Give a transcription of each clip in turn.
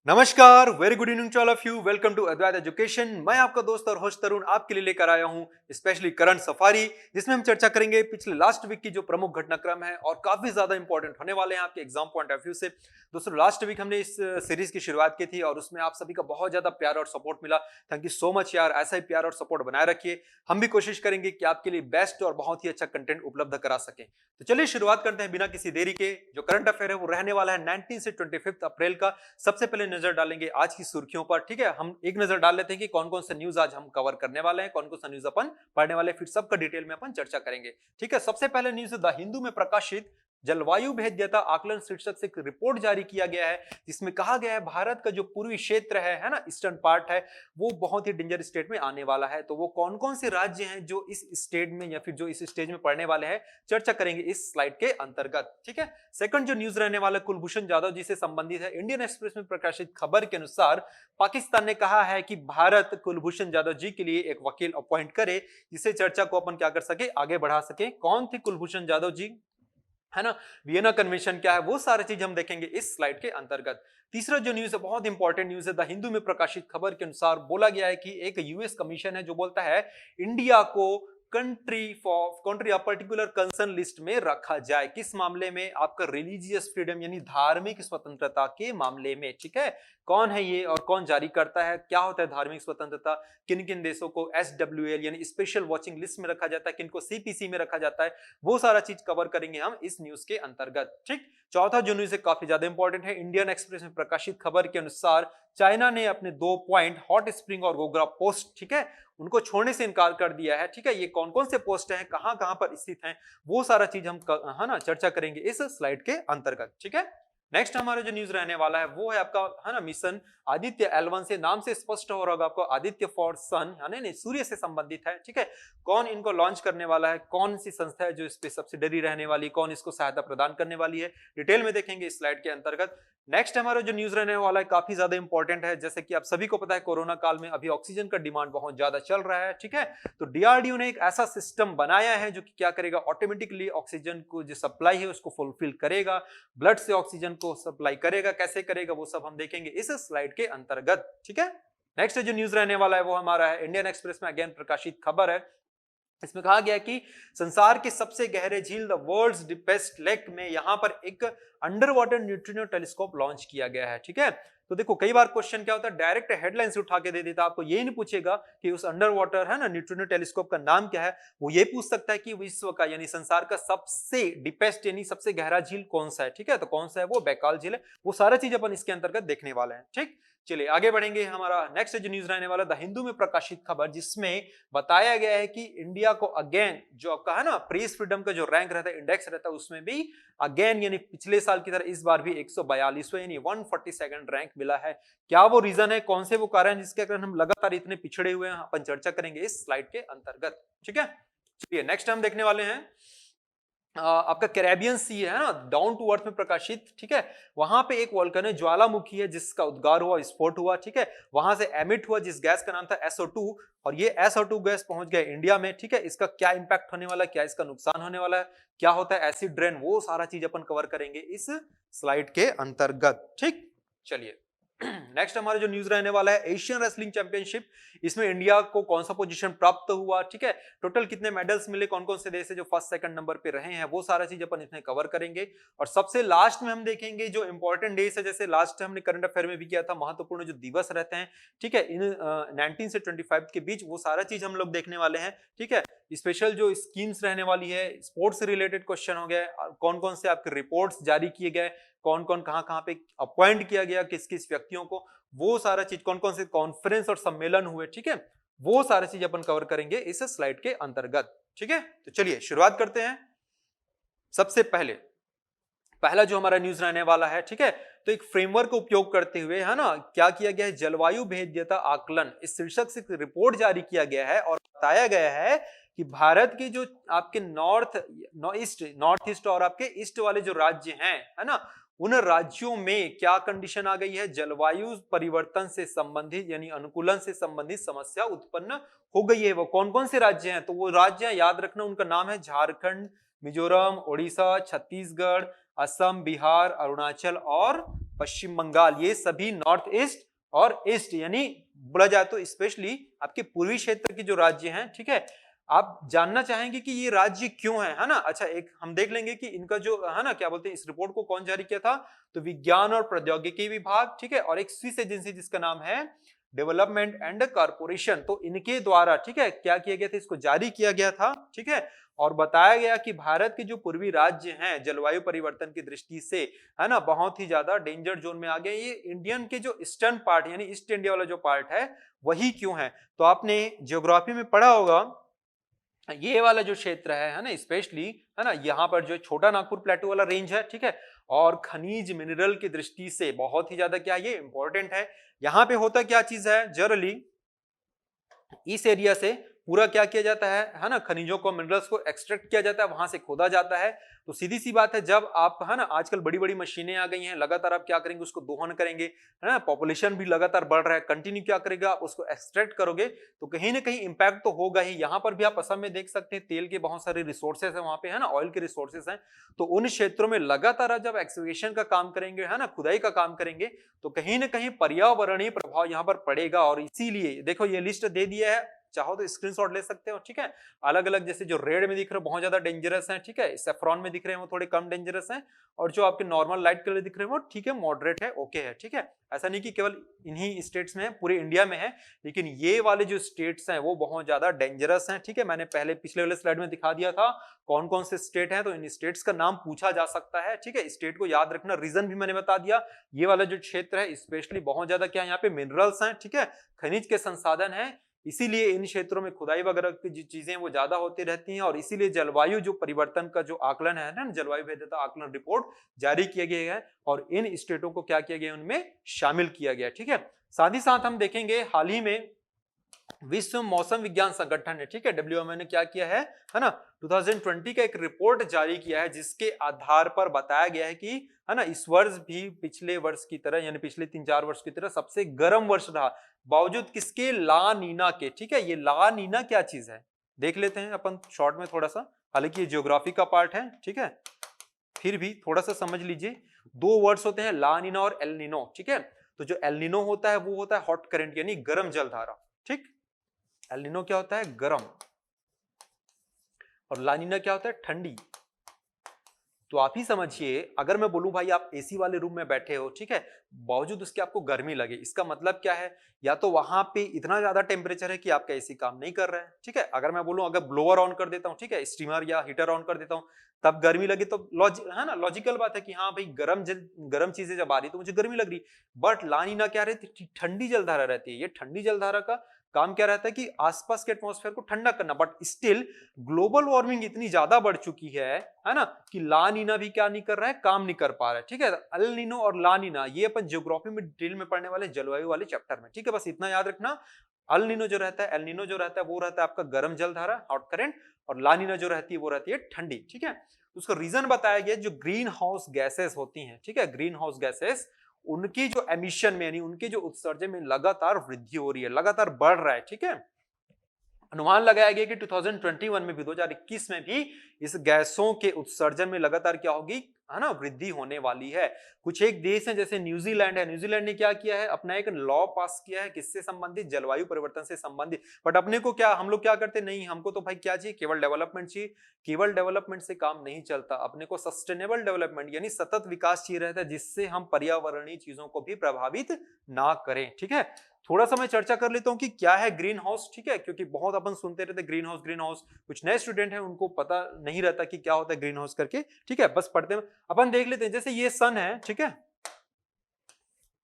नमस्कार, very good evening to all of you. Welcome to Advait education. मैं आपका दोस्त और होस्ट तरुण आपके लिए लेकर आया हूं स्पेशली करंट सफारी, जिसमें हम चर्चा करेंगे पिछले लास्ट वीक की जो प्रमुख घटनाक्रम है और काफी ज्यादा इंपॉर्टेंट होने वाले हैं आपके एग्जाम पॉइंट ऑफ व्यू से। दोस्तों, लास्ट वीक हमने इस सीरीज की शुरुआत की थी और उसमें आप सभी का बहुत ज्यादा प्यार और सपोर्ट मिला। थैंक यू सो मच यार, ऐसा ही प्यार और सपोर्ट बनाए रखिए। हम भी कोशिश करेंगे कि आपके लिए बेस्ट और बहुत ही अच्छा कंटेंट उपलब्ध करा सकें। तो चलिए शुरुआत करते हैं बिना किसी देरी के। जो करंट अफेयर है वो रहने वाला है 19 से 25 अप्रैल का। सबसे पहले नजर डालेंगे आज की सुर्खियों पर। ठीक है, हम एक नजर डाल लेते हैं कि कौन कौन सा न्यूज आज हम कवर करने वाले हैं, कौन कौन सा न्यूज अपन पढ़ने वाले हैं, फिर सबका डिटेल में अपन चर्चा करेंगे। ठीक है, सबसे पहले न्यूज द हिंदू में प्रकाशित जलवायु भेद्यता आकलन शीर्षक से एक रिपोर्ट जारी किया गया है, जिसमें कहा गया है भारत का जो पूर्वी क्षेत्र है ना, ईस्टर्न पार्ट है, वो बहुत ही डेंजर स्टेट में आने वाला है। तो वो कौन कौन से राज्य हैं जो इस स्टेट में या फिर जो इस स्टेज में पड़ने वाले हैं, चर्चा करेंगे इस स्लाइड के अंतर्गत। ठीक है, सेकंड जो न्यूज रहने वाला कुलभूषण जाधव जी से संबंधित है। इंडियन एक्सप्रेस में प्रकाशित खबर के अनुसार पाकिस्तान ने कहा है कि भारत कुलभूषण जाधव जी के लिए एक वकील अपॉइंट करे, जिससे चर्चा को अपन क्या कर सके, आगे बढ़ा सके। कौन थे कुलभूषण जाधव जी, है ना, वियना कन्वेंशन क्या है, वो सारी चीज हम देखेंगे इस स्लाइड के अंतर्गत। तीसरा जो न्यूज है, बहुत इंपॉर्टेंट न्यूज है। द हिंदू में प्रकाशित खबर के अनुसार बोला गया है कि एक यूएस कमीशन है जो बोलता है इंडिया को country of particular concern list में रखा जाए। किस मामले में? आपका रिलीजियस फ्रीडम यानी धार्मिक स्वतंत्रता के मामले में। ठीक है, कौन है ये और कौन जारी करता है, क्या होता है धार्मिक स्वतंत्रता, किन किन देशों को SWL यानी स्पेशल वॉचिंग लिस्ट में रखा जाता है, किन को CPC में रखा जाता है, वो सारा चीज कवर करेंगे हम इस न्यूज के अंतर्गत। ठीक, चौथा जो न्यूज है काफी ज्यादा इंपॉर्टेंट है। इंडियन एक्सप्रेस में प्रकाशित खबर के अनुसार चाइना ने अपने 2 पॉइंट हॉट स्प्रिंग और गोग्रा पोस्ट, ठीक है, उनको छोड़ने से इनकार कर दिया है। ठीक है, ये कौन कौन से पोस्ट हैं, कहां कहां पर स्थित हैं, वो सारा चीज हम है ना चर्चा करेंगे इस स्लाइड के अंतर्गत। ठीक है, नेक्स्ट हमारा जो न्यूज रहने वाला है वो है आपका, है ना, मिशन आदित्य L1 से नाम से स्पष्ट हो रहा होगा आपको, आदित्य फॉर सन, यानी सूर्य से संबंधित है। ठीक है, कौन इनको लॉन्च करने वाला है, कौन सी संस्था है जो इस पे सब्सिडरी रहने वाली, कौन इसको सहायता प्रदान करने वाली है, डिटेल में देखेंगे इस स्लाइड के अंतर्गत। नेक्स्ट हमारा जो न्यूज रहने वाला है काफी ज्यादा इंपॉर्टेंट है। जैसे कि आप सभी को पता है कोरोना काल में अभी ऑक्सीजन का डिमांड बहुत ज्यादा चल रहा है। ठीक है, तो DRDO ने एक ऐसा सिस्टम बनाया है जो कि क्या करेगा, ऑटोमेटिकली ऑक्सीजन को जो सप्लाई है उसको फुलफिल करेगा, ब्लड से ऑक्सीजन को सप्लाई करेगा। कैसे करेगा वो सब हम देखेंगे इस स्लाइड के अंतर्गत। ठीक है, नेक्स्ट जो न्यूज रहने वाला है वो हमारा है इंडियन एक्सप्रेस में अगेन प्रकाशित खबर है। इसमें कहा गया कि संसार के सबसे गहरे झील द वर्ल्ड्स डीपेस्ट लेक में यहां पर एक under water neutrino telescope launch किया गया है। ठीक है, तो देखो कई बार क्वेश्चन क्या होता है, डायरेक्ट हेडलाइन से उठा के दे देता, आपको ये नहीं पूछेगा कि उस अंडर वाटर, है ना, न्यूट्रिनो टेलीस्कोप का नाम क्या है। वो ये पूछ सकता है कि विश्व का यानी संसार का सबसे डीपेस्ट यानी सबसे गहरा झील कौन सा है। ठीक है, तो कौन सा है वो, बैकाल झील है। वो सारा चीज अपन इसके अंतर्गत देखने वाले हैं। ठीक, चलिए आगे बढ़ेंगे। हमारा नेक्स्ट जो न्यूज रहने वाला द हिंदू में प्रकाशित खबर, जिसमें बताया गया है कि इंडिया को अगेन जो आपका है ना प्रेस फ्रीडम का जो रैंक रहता है, इंडेक्स रहता है, उसमें भी अगेन यानी पिछले साल की तरह इस बार भी 142वां यानी 142nd रैंक मिला है। क्या वो रीजन है, कौन से वो कारण है जिसके कारण हम लगातार इतने पिछड़े हुए हैं, अपन चर्चा करेंगे इस स्लाइड के अंतर्गत। ठीक है, चलिए नेक्स्ट हम देखने वाले हैं आपका कैरेबियन सी है ना, डाउन टू अर्थ में प्रकाशित। ठीक है, वहां पे एक वोल्केनो ज्वालामुखी है जिसका उद्गार हुआ, विस्फोट हुआ। ठीक है, वहां से एमिट हुआ जिस गैस का नाम था SO2, और ये SO2 गैस पहुंच गया इंडिया में। ठीक है, इसका क्या इंपैक्ट होने वाला है, क्या इसका नुकसान होने वाला है, क्या होता है एसिड रेन, वो सारा चीज अपन कवर करेंगे इस स्लाइड के अंतर्गत। ठीक, चलिए नेक्स्ट हमारा जो न्यूज रहने वाला है एशियन रेसलिंग चैंपियनशिप, इसमें इंडिया को कौन सा पोजीशन प्राप्त हुआ। ठीक है, टोटल कितने मेडल्स मिले, कौन कौन से देश है जो फर्स्ट सेकंड नंबर पे रहे हैं, वो सारा चीज अपन इसमें कवर करेंगे। और सबसे लास्ट में हम देखेंगे जो इंपॉर्टेंट डेज है, जैसे लास्ट हमने करंट अफेयर में भी किया था, महत्वपूर्ण जो दिवस रहते हैं, ठीक है, इन 19 से 25 के बीच, वो सारा चीज हम लोग देखने वाले हैं। ठीक है, स्पेशल जो स्कीम्स रहने वाली है, स्पोर्ट्स से रिलेटेड क्वेश्चन हो गए, कौन कौन से आपके रिपोर्ट्स जारी किए गए, कौन कौन कहां कहां पे अपॉइंट किया गया किस किस व्यक्तियों को, वो सारा चीज, कौन कौन से कॉन्फ्रेंस और सम्मेलन हुए। ठीक है, वो सारी चीज अपन कवर करेंगे इस स्लाइड के अंतर्गत। ठीक है, तो चलिए शुरुआत करते हैं। सबसे पहले पहला जो हमारा न्यूज रहने वाला है, ठीक है, तो एक फ्रेमवर्क का उपयोग करते हुए, है ना, क्या किया गया है, जलवायु भेद्यता आकलन इस शीर्षक से रिपोर्ट जारी किया गया है और बताया गया है कि भारत के जो आपके नॉर्थ ईस्ट और आपके ईस्ट वाले जो राज्य हैं, है ना, उन राज्यों में क्या कंडीशन आ गई है, जलवायु परिवर्तन से संबंधित यानी अनुकूलन से संबंधित समस्या उत्पन्न हो गई है। वो कौन कौन से राज्य हैं, तो वो राज्य याद रखना, उनका नाम है झारखंड, मिजोरम, ओडिशा, छत्तीसगढ़, असम, बिहार, अरुणाचल और पश्चिम बंगाल, ये सभी नॉर्थ ईस्ट और ईस्ट यानी बोला जाए तो स्पेशली आपके पूर्वी क्षेत्र के जो राज्य हैं, ठीक है। आप जानना चाहेंगे कि ये राज्य क्यों है ना। अच्छा, एक हम देख लेंगे कि इनका जो है ना क्या बोलते हैं, इस रिपोर्ट को कौन जारी किया था, तो विज्ञान और प्रौद्योगिकी विभाग, ठीक है, और एक स्विस एजेंसी जिसका नाम है डेवलपमेंट एंड कारपोरेशन, तो इनके द्वारा, ठीक है, क्या किया गया था, इसको जारी किया गया था, ठीक है। और बताया गया कि भारत के जो पूर्वी राज्य हैं जलवायु परिवर्तन की दृष्टि से, है ना, बहुत ही ज्यादा डेंजर जोन में आ गए। ये इंडियन के जो ईस्टर्न पार्ट यानी ईस्ट इंडिया वाला जो पार्ट है वही क्यों है, तो आपने ज्योग्राफी में पढ़ा होगा, ये वाला जो क्षेत्र है ना, स्पेशली, है ना, यहाँ पर जो छोटा नागपुर प्लेटो वाला रेंज है, ठीक है, और खनिज मिनरल की दृष्टि से बहुत ही ज्यादा क्या ये इंपॉर्टेंट है। यहाँ पे होता क्या चीज है, जनरली इस एरिया से पूरा क्या किया जाता है ना, खनिजों को, मिनरल्स को एक्सट्रैक्ट किया जाता है, वहां से खोदा जाता है। तो सीधी सी बात है, जब आप, है ना, आजकल बड़ी बड़ी मशीनें आ गई हैं, लगातार आप क्या करेंगे, उसको दोहन करेंगे, है ना, पॉपुलेशन भी लगातार बढ़ रहा है, कंटिन्यू क्या करेगा, आप उसको एक्सट्रैक्ट करोगे, तो कहीं ना कहीं इंपैक्ट तो होगा ही। यहाँ पर भी आप असम में देख सकते हैं, तेल के बहुत सारे रिसोर्सेस है वहां पे, है ना, ऑयल के रिसोर्सेस हैं, तो उन क्षेत्रों में लगातार जब एक्सकेवेशन का काम करेंगे, है ना, खुदाई का काम करेंगे, तो कहीं ना कहीं पर्यावरणीय प्रभाव यहाँ पर पड़ेगा। और इसीलिए देखो ये लिस्ट दे दिया है, चाहो तो स्क्रीनशॉट ले सकते हो, ठीक है। अलग अलग, जैसे जो रेड में दिख रहे हैं बहुत ज्यादा डेंजरस हैं, ठीक है, सेफ्रॉन में दिख रहे हैं वो थोड़े कम डेंजरस हैं, और जो आपके नॉर्मल लाइट कलर दिख रहे हैं वो ठीक है, मॉडरेट है, ओके है, ठीक है। ऐसा नहीं कि केवल इन्हीं स्टेट्स में है, पूरे इंडिया में है, लेकिन ये वाले जो स्टेट्स हैं वो बहुत ज्यादा डेंजरस हैं, ठीक है। मैंने पहले पिछले वाले स्लाइड में दिखा दिया था कौन कौन से स्टेट हैं, तो इन स्टेट्स का नाम पूछा जा सकता है, ठीक है। स्टेट को याद रखना, रीजन भी मैंने बता दिया। ये वाला जो क्षेत्र है स्पेशली बहुत ज्यादा क्या है, यहाँ पे मिनरल्स हैं, ठीक है, खनिज के संसाधन है, इसीलिए इन क्षेत्रों में खुदाई वगैरह की जो चीजें वो ज्यादा होती रहती हैं, और इसीलिए जलवायु जो परिवर्तन का जो आकलन है ना, जलवायु भेद्यता आकलन रिपोर्ट जारी किया गया है, और इन स्टेटों को क्या किया गया, उनमें शामिल किया गया, ठीक है। साथ ही साथ हम देखेंगे हाल ही में विश्व मौसम विज्ञान संगठन ने, ठीक है, WMO ने क्या किया है ना, 2020 का एक रिपोर्ट जारी किया है, जिसके आधार पर बताया गया है कि, है ना, इस वर्ष भी पिछले वर्ष की तरह यानी पिछले 3-4 वर्ष की तरह सबसे गर्म वर्ष रहा, बावजूद किसके, ला नीना के, ठीक है। ये ला नीना क्या चीज है देख लेते हैं अपन शॉर्ट में थोड़ा सा, हालांकि ये ज्योग्राफी का पार्ट है, ठीक है, फिर भी थोड़ा सा समझ लीजिए। दो वर्ड्स होते हैं, ला नीना और एल नीनो, ठीक है। तो जो एल नीनो होता है वो होता है हॉट करंट यानी गर्म जलधारा, ठीक। एल नीनो क्या होता है, गर्म, और ला नीना क्या होता है, ठंडी। तो आप ही समझिए, अगर मैं बोलूं भाई आप एसी वाले रूम में बैठे हो, ठीक है, बावजूद उसके आपको गर्मी लगे, इसका मतलब क्या है, या तो वहां पे इतना ज्यादा टेम्परेचर है कि आपका एसी काम नहीं कर रहा है, ठीक है। अगर मैं बोलूं अगर ब्लोअर ऑन कर देता हूं, ठीक है, स्टीमर या हीटर ऑन कर देता हूं, तब गर्मी लगे, तो है ना, लॉजिकल बात है कि हाँ भाई गर्म चीजें जब आ रही तो मुझे गर्मी लग रही। बट ला नीना क्या रहती, ठंडी जलधारा रहती है। ये ठंडी जलधारा का काम क्या रहता है कि आसपास के एटमॉस्फेयर को ठंडा करना, बट स्टिल ग्लोबल वार्मिंग इतनी ज्यादा बढ़ चुकी है ना, कि ला नीना भी क्या नहीं कर रहा है, काम नहीं कर पा रहा है, ठीक है। एल नीनो और ला नीना ये अपन ज्योग्राफी में डिटेल में पढ़ने वाले जलवायु वाले चैप्टर में, ठीक है, बस इतना याद रखना। एल नीनो जो रहता है, एल नीनो जो रहता है वो रहता है आपका गर्म जलधारा, हॉट करंट, और ला नीना जो रहती है वो रहती है ठंडी, ठीक है। उसका रीजन बताया गया, जो ग्रीन हाउस गैसेस होती हैं, ठीक है, ग्रीन हाउस गैसेस, उनकी जो एमिशन में यानी उनके जो उत्सर्जन में लगातार वृद्धि हो रही है, लगातार बढ़ रहा है, ठीक है। अनुमान लगाया गया कि 2021 में भी, 2021 में भी इस गैसों के उत्सर्जन में लगातार क्या होगी, है ना, वृद्धि होने वाली है। कुछ एक देश है जैसे न्यूजीलैंड है, न्यूजीलैंड ने क्या किया है, अपना एक लॉ पास किया है, किससे संबंधित, जलवायु परिवर्तन से संबंधित। बट अपने को क्या, हम लोग क्या करते नहीं, हमको तो भाई क्या चाहिए, केवल डेवलपमेंट चाहिए। केवल डेवलपमेंट से काम नहीं चलता, अपने को सस्टेनेबल डेवलपमेंट यानी सतत विकास चाहिए रहता है, जिससे हम पर्यावरणीय चीजों को भी प्रभावित ना करें, ठीक है। थोड़ा सा मैं चर्चा कर लेता हूं कि क्या है ग्रीन हाउस, ठीक है, क्योंकि बहुत अपन सुनते रहते ग्रीन हाउस ग्रीन हाउस, कुछ नए स्टूडेंट हैं उनको पता नहीं रहता कि क्या होता है ग्रीन हाउस करके, ठीक है, बस पढ़ते हैं। अपन देख लेते हैं, जैसे ये सन है, ठीक है,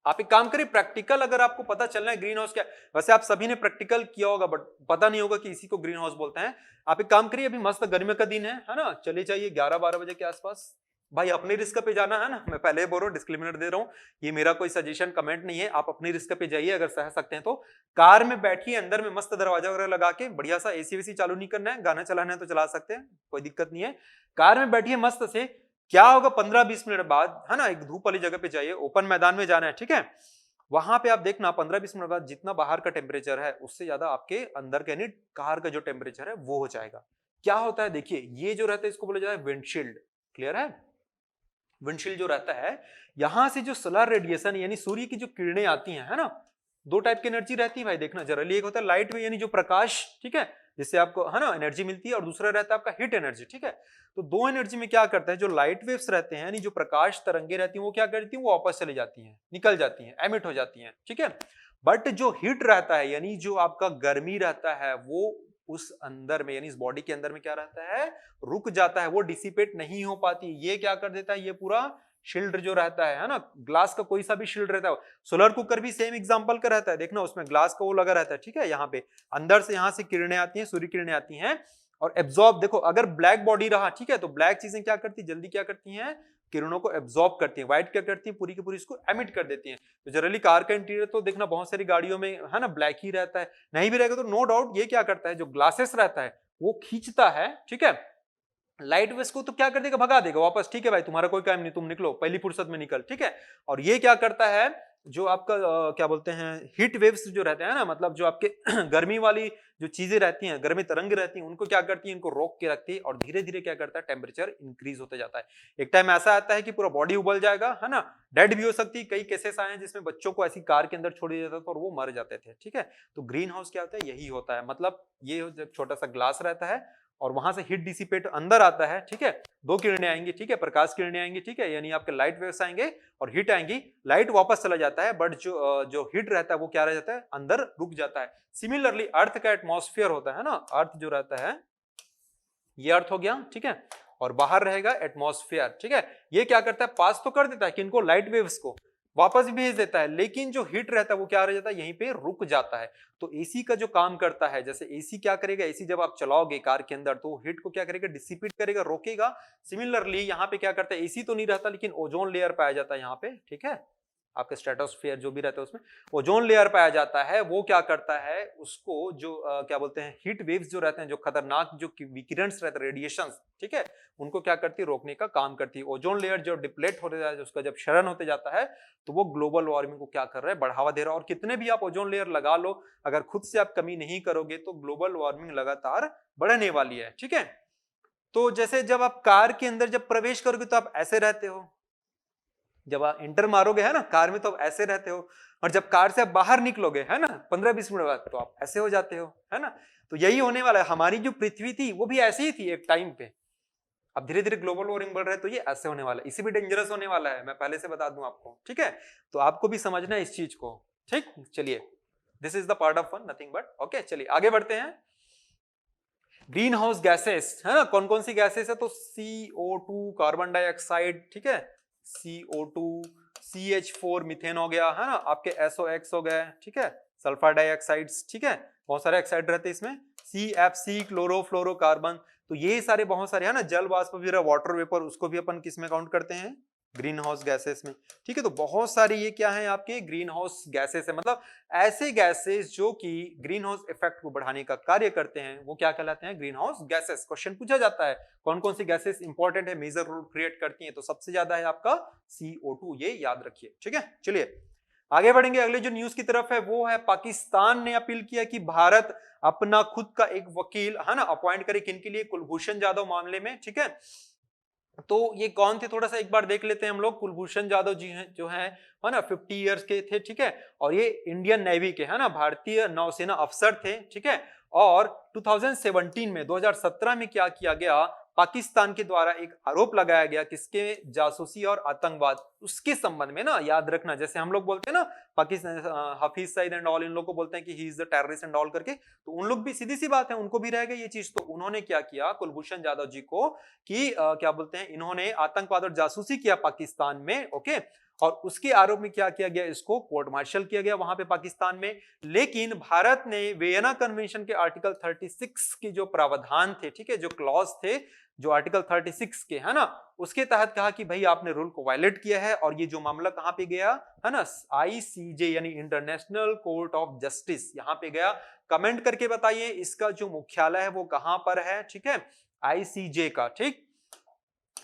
आप एक काम करिए, प्रैक्टिकल अगर आपको पता चलना है ग्रीन हाउस क्या, वैसे आप सभी ने प्रैक्टिकल किया होगा बट पता नहीं होगा कि इसी को ग्रीन हाउस बोलते हैं। आप एक काम करिए, अभी मस्त गर्मियों का दिन है ना, चले जाइए 11-12 बजे के आसपास, भाई अपनी रिस्क पे जाना है ना, मैं पहले ही बोल रहा हूँ, डिस्क्लेमर दे रहा हूँ, ये मेरा कोई सजेशन कमेंट नहीं है, आप अपनी रिस्क पे जाइए अगर सह सकते हैं तो। कार में बैठिए, अंदर में मस्त दरवाजा वगैरह लगा के बढ़िया सा, एसी वेसी चालू नहीं करना है, गाना चलाना है तो चला सकते हैं, कोई दिक्कत नहीं है। कार में बैठिए मस्त से, क्या होगा 15-20 मिनट बाद, है ना, एक धूप वाली जगह पे जाइए, ओपन मैदान में जाना है, ठीक है। वहां पे आप देखना 15-20 मिनट बाद जितना बाहर का टेम्परेचर है उससे ज्यादा आपके अंदर का यानी कार का जो टेम्परेचर है वो हो जाएगा। क्या होता है देखिए, ये जो रहता है इसको बोला जाता है विंडशील्ड, क्लियर है। विंडशील्ड जो रहता है, यहां से जो सोलर रेडिएशन यानी सूर्य की जो किरणें आती हैं, है ना, दो टाइप की एनर्जी रहती है भाई, देखना जनरली, एक होता है लाइट वे यानी जो प्रकाश, ठीक है, जिससे आपको, है ना, एनर्जी मिलती है, और दूसरा रहता है आपका हीट एनर्जी, ठीक है। तो दो एनर्जी में क्या करता है, जो लाइट वेव्स रहते हैं यानी जो प्रकाश तरंगे रहती हैं, वो क्या करती हैं, वो वापस चली जाती हैं, निकल जाती हैं, एमिट हो जाती हैं, ठीक है। बट जो हीट रहता है यानी जो आपका गर्मी रहता है, वो उस अंदर में यानी इस बॉडी के अंदर में क्या रहता है, रुक जाता है, वो डिसिपेट नहीं हो पाती। ये क्या कर देता है, ये पूरा शील्ड जो रहता है ना, ग्लास का कोई सा भी शील्ड रहता है, सोलर कुकर भी सेम एग्जांपल का रहता है, देखना उसमें ग्लास का वो लगा रहता है, ठीक है, यहाँ पे अंदर से, यहाँ से किरणें आती हैं, सूर्य किरणें आती हैं और एब्जॉर्ब, देखो अगर ब्लैक बॉडी रहा, ठीक है, तो ब्लैक चीजें क्या करती है, जल्दी क्या करती हैं, किरणों को एब्जॉर्ब करती हैं, व्हाइट क्या करती हैं, पूरी की पूरी इसको एमिट कर देती हैं। तो जनरली कार का इंटीरियर तो देखना बहुत सारी गाड़ियों में, है ना, ब्लैक ही रहता है, नहीं भी रहेगा तो नो डाउट ये क्या करता है, जो ग्लासेस रहता है वो खींचता है, ठीक है, लाइट वेव्स को, तो क्या कर देगा, भगा देगा वापस, ठीक है भाई, तुम्हारा कोई काम नहीं, तुम निकलो पहली फुर्सत में निकल, ठीक है। और ये क्या करता है, जो आपका क्या बोलते हैं, हीट वेव्स जो रहते हैं ना, मतलब जो आपके गर्मी वाली जो चीजें रहती हैं, गर्मी तरंग रहती हैं, उनको क्या करती है, इनको रोक के रखती है, और धीरे धीरे क्या करता है, टेम्परेचर इंक्रीज होते जाता है। एक टाइम ऐसा आता है कि पूरा बॉडी उबल जाएगा, है ना, डेड भी हो सकती है, कई केसेस आए हैं जिसमें बच्चों को ऐसी कार के अंदर छोड़ दिया जाता था और वो मर जाते थे, ठीक है। तो ग्रीन हाउस क्या होता है, यही होता है, मतलब ये जब छोटा सा ग्लास रहता है और वहां से हीट डिसिपेट अंदर आता है, ठीक है, दो किरणें आएंगी, ठीक है, प्रकाश किरणें आएंगी, ठीक है, यानी आपके लाइट वेव्स आएंगे और हीट आएंगी, लाइट वापस चला जाता है, बट जो हीट रहता है वो क्या रह जाता है, अंदर रुक जाता है। सिमिलरली अर्थ का एटमॉस्फेयर होता है ना, अर्थ जो रहता है, ये अर्थ हो गया, ठीक है, और बाहर रहेगा एटमॉस्फेयर, ठीक है। ये क्या करता है, पास तो कर देता है किनको, लाइट वेव्स को वापस भी भेज देता है, लेकिन जो हीट रहता है वो क्या रह जाता है, यहीं पे रुक जाता है। तो एसी का जो काम करता है, जैसे एसी क्या करेगा, एसी जब आप चलाओगे कार के अंदर तो हीट को क्या करेगा, डिसिपेट करेगा, रोकेगा। सिमिलरली यहाँ पे क्या करता है, एसी तो नहीं रहता लेकिन ओजोन लेयर पाया जाता है यहाँ पे, ठीक है, आपके स्ट्रेटोस्फीयर जो भी रहता है उसमें ओजोन लेयर पाया जाता है, वो क्या करता है, उसको जो क्या बोलते हैं, हीट वेव्स जो रहते हैं, जो खतरनाक जो विकिरणस रहते हैं, रेडिएशंस, ठीक है, उनको क्या करती है, रोकने का काम करती है। ओजोन लेयर जो डिप्लेट होते जाता है, उसका जब क्षरण होते जाता है, तो वो ग्लोबल वार्मिंग को क्या कर रहा है, बढ़ावा दे रहा है। और कितने भी आप ओजोन लेयर लगा लो, अगर खुद से आप कमी नहीं करोगे तो ग्लोबल वार्मिंग लगातार बढ़ने वाली है, ठीक है। तो जैसे जब आप कार के अंदर जब प्रवेश करोगे तो आप ऐसे रहते हो, जब आप एंटर मारोगे, है ना, कार में तो आप ऐसे रहते हो, और जब कार से आप बाहर निकलोगे, है ना, 15-20 मिनट बाद, तो आप ऐसे हो जाते हो, है ना। तो यही होने वाला है, हमारी जो पृथ्वी थी वो भी ऐसी ही थी एक टाइम पे। अब धीरे धीरे ग्लोबल वार्मिंग बढ़ रहा है तो ये ऐसे होने वाला है, इसी भी डेंजरस होने वाला है, मैं पहले से बता दूं आपको, ठीक है। तो आपको भी समझना है इस चीज को, ठीक, चलिए, this is the part of fun, nothing but okay. चलिए आगे बढ़ते हैं। ग्रीन हाउस गैसेस, है ना, कौन कौन सी गैसेस है, तो CO2 कार्बन डाइऑक्साइड, ठीक है, CO2, CH4 मीथेन हो गया, है ना, आपके SOX हो गए, ठीक है, सल्फर डाइऑक्साइड, ठीक है, बहुत सारे ऑक्साइड रहते हैं इसमें, CFC क्लोरोफ्लोरोकार्बन। तो ये सारे बहुत सारे, है ना, जल वाष्प वगैरह, वाटर वेपर, उसको भी अपन किस में काउंट करते हैं, ग्रीन हाउस गैसेस में, ठीक है। तो बहुत सारी ये क्या है, आपके ग्रीन हाउस गैसेस है, मतलब ऐसे गैसेस जो कि ग्रीन हाउस इफेक्ट को बढ़ाने का कार्य करते हैं, वो क्या कहलाते हैं, ग्रीन हाउस गैसेस। क्वेश्चन पूछा जाता है कौन कौन सी गैसेस इंपॉर्टेंट है, मेजर रोल क्रिएट करती हैं, तो सबसे ज्यादा है आपका CO2, ये याद रखिए, ठीक है। चलिए आगे बढ़ेंगे, अगले जो न्यूज की तरफ है वो है, पाकिस्तान ने अपील किया कि भारत अपना खुद का एक वकील, है ना, अपॉइंट करे, किन के लिए, कुलभूषण जाधव मामले में, ठीक है। तो ये कौन थे, थोड़ा सा एक बार देख लेते हैं हम लोग। कुलभूषण जाधव जी हैं, जो है ना, 50 इयर्स के थे, ठीक है, और ये इंडियन नेवी के, है ना, भारतीय नौसेना अफसर थे, ठीक है। और 2017 में, 2017 में क्या किया गया, पाकिस्तान के द्वारा एक आरोप लगाया गया, किसके, जासूसी और आतंकवाद, उसके संबंध में ना, याद रखना, जैसे हम लोग बोलते हैं ना, पाकिस्तान हाफिज सईद एंड ऑल, इन लोग को बोलते हैं कि he is the terrorist and all करके, तो उन लोग भी सीधी सी बात है, उनको भी रहेगा ये चीज। तो उन्होंने क्या किया, कुलभूषण जाधव जी को, कि क्या बोलते हैं, इन्होंने आतंकवाद और जासूसी किया पाकिस्तान में, ओके। और उसके आरोप में क्या किया गया, इसको कोर्ट मार्शल किया गया वहां पे पाकिस्तान में। लेकिन भारत ने वियना कन्वेंशन के आर्टिकल 36 के जो प्रावधान थे, ठीक है, जो क्लॉज थे, जो आर्टिकल 36 के, है ना, उसके तहत कहा कि भाई आपने रूल को वायलेट किया है, और ये जो मामला कहां पे गया, है ना, ICJ यानी इंटरनेशनल कोर्ट ऑफ जस्टिस, यहां पे गया। कमेंट करके बताइए इसका जो मुख्यालय है वो कहां पर है, ठीक है, ICJ का, ठीक।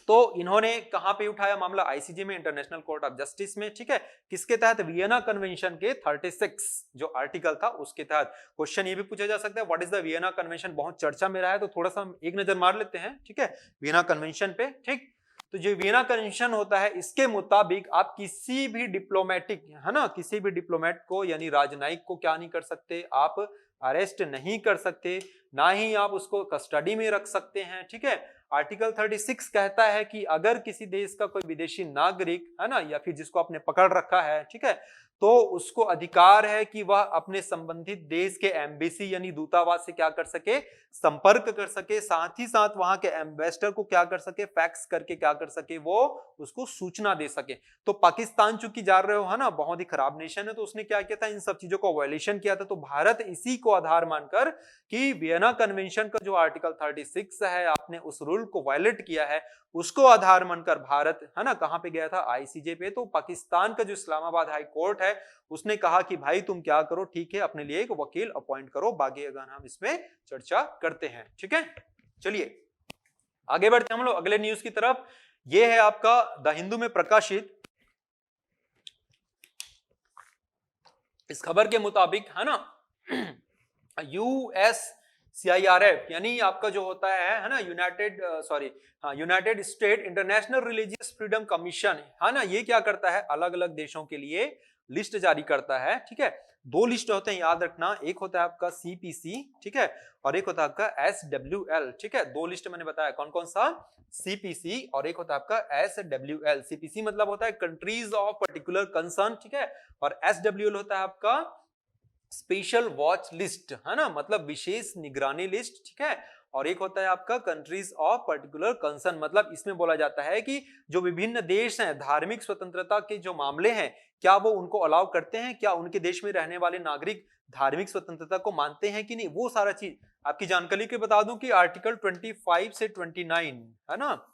तो इन्होंने कहां पे उठाया मामला, ICJ में, इंटरनेशनल कोर्ट ऑफ जस्टिस में, ठीक है, किसके तहत, वियना कन्वेंशन के 36 जो आर्टिकल था उसके तहत। क्वेश्चन ये भी पूछा जा सकता है, what is the Vienna convention, बहुत चर्चा में रहा है, तो थोड़ा सा हम एक नजर मार लेते हैं, ठीक है, वियना कन्वेंशन पे, ठीक। तो जो वियना कन्वेंशन होता है इसके मुताबिक आप किसी भी डिप्लोमेटिक, है ना, किसी भी डिप्लोमेट को यानी राजनयिक को क्या नहीं कर सकते, आप अरेस्ट नहीं कर सकते, ना ही आप उसको कस्टडी में रख सकते हैं, ठीक है। आर्टिकल 36 कहता है कि अगर किसी देश का कोई विदेशी नागरिक, है ना, या फिर जिसको आपने पकड़ रखा है, ठीक है, तो उसको अधिकार है कि वह अपने संबंधित देश के एम्बेसी यानी दूतावास से क्या कर सके, संपर्क कर सके, साथ ही साथ वहां के एम्बेसडर को क्या कर सके, फैक्स करके क्या कर सके, वो उसको सूचना दे सके। तो पाकिस्तान चूंकि जा रहे हो, है ना, बहुत ही खराब नेशन है, तो उसने क्या किया था, इन सब चीजों को वायलेशन किया था। तो भारत इसी को आधार मानकर कि वियना कन्वेंशन का जो आर्टिकल 36 है, आपने उस रूल को वायलेट किया है, उसको आधार मानकर भारत, है ना, कहां पे गया था, आईसीजे पे। तो पाकिस्तान का जो इस्लामाबाद हाई कोर्ट है उसने कहा कि भाई तुम क्या करो, ठीक है, अपने लिए एक वकील अपॉइंट करो, बाकी अगर हम इसमें चर्चा करते हैं, ठीक है। चलिए आगे बढ़ते हैं हम लोग अगले न्यूज की तरफ। यह है आपका द हिंदू में प्रकाशित, इस खबर के मुताबिक, है ना, USCIRF यानी आपका जो होता है ना, United state international religious freedom commission, है ना, ये क्या करता है, अलग अलग देशों के लिए लिस्ट जारी करता है, ठीक है। दो लिस्ट होते हैं, याद रखना, एक होता है आपका CPC, ठीक है, और एक होता है आपका SWL, ठीक है। दो लिस्ट मैंने बताया, कौन कौन सा, CPC और एक होता है आपका SWL। CPC मतलब होता है कंट्रीज ऑफ पर्टिकुलर कंसर्न, ठीक है, और SWL होता है आपका स्पेशल वॉच लिस्ट, है ना, मतलब विशेष निगरानी लिस्ट, ठीक है। और एक होता है आपका कंट्रीज ऑफ पर्टिकुलर कंसर्न, मतलब इसमें बोला जाता है कि जो विभिन्न देश हैं, धार्मिक स्वतंत्रता के जो मामले हैं, क्या वो उनको अलाउ करते हैं, क्या उनके देश में रहने वाले नागरिक धार्मिक स्वतंत्रता को मानते हैं कि नहीं, वो सारा चीज आपकी जानकारी के बता दूं कि आर्टिकल 25 से 29, है ना,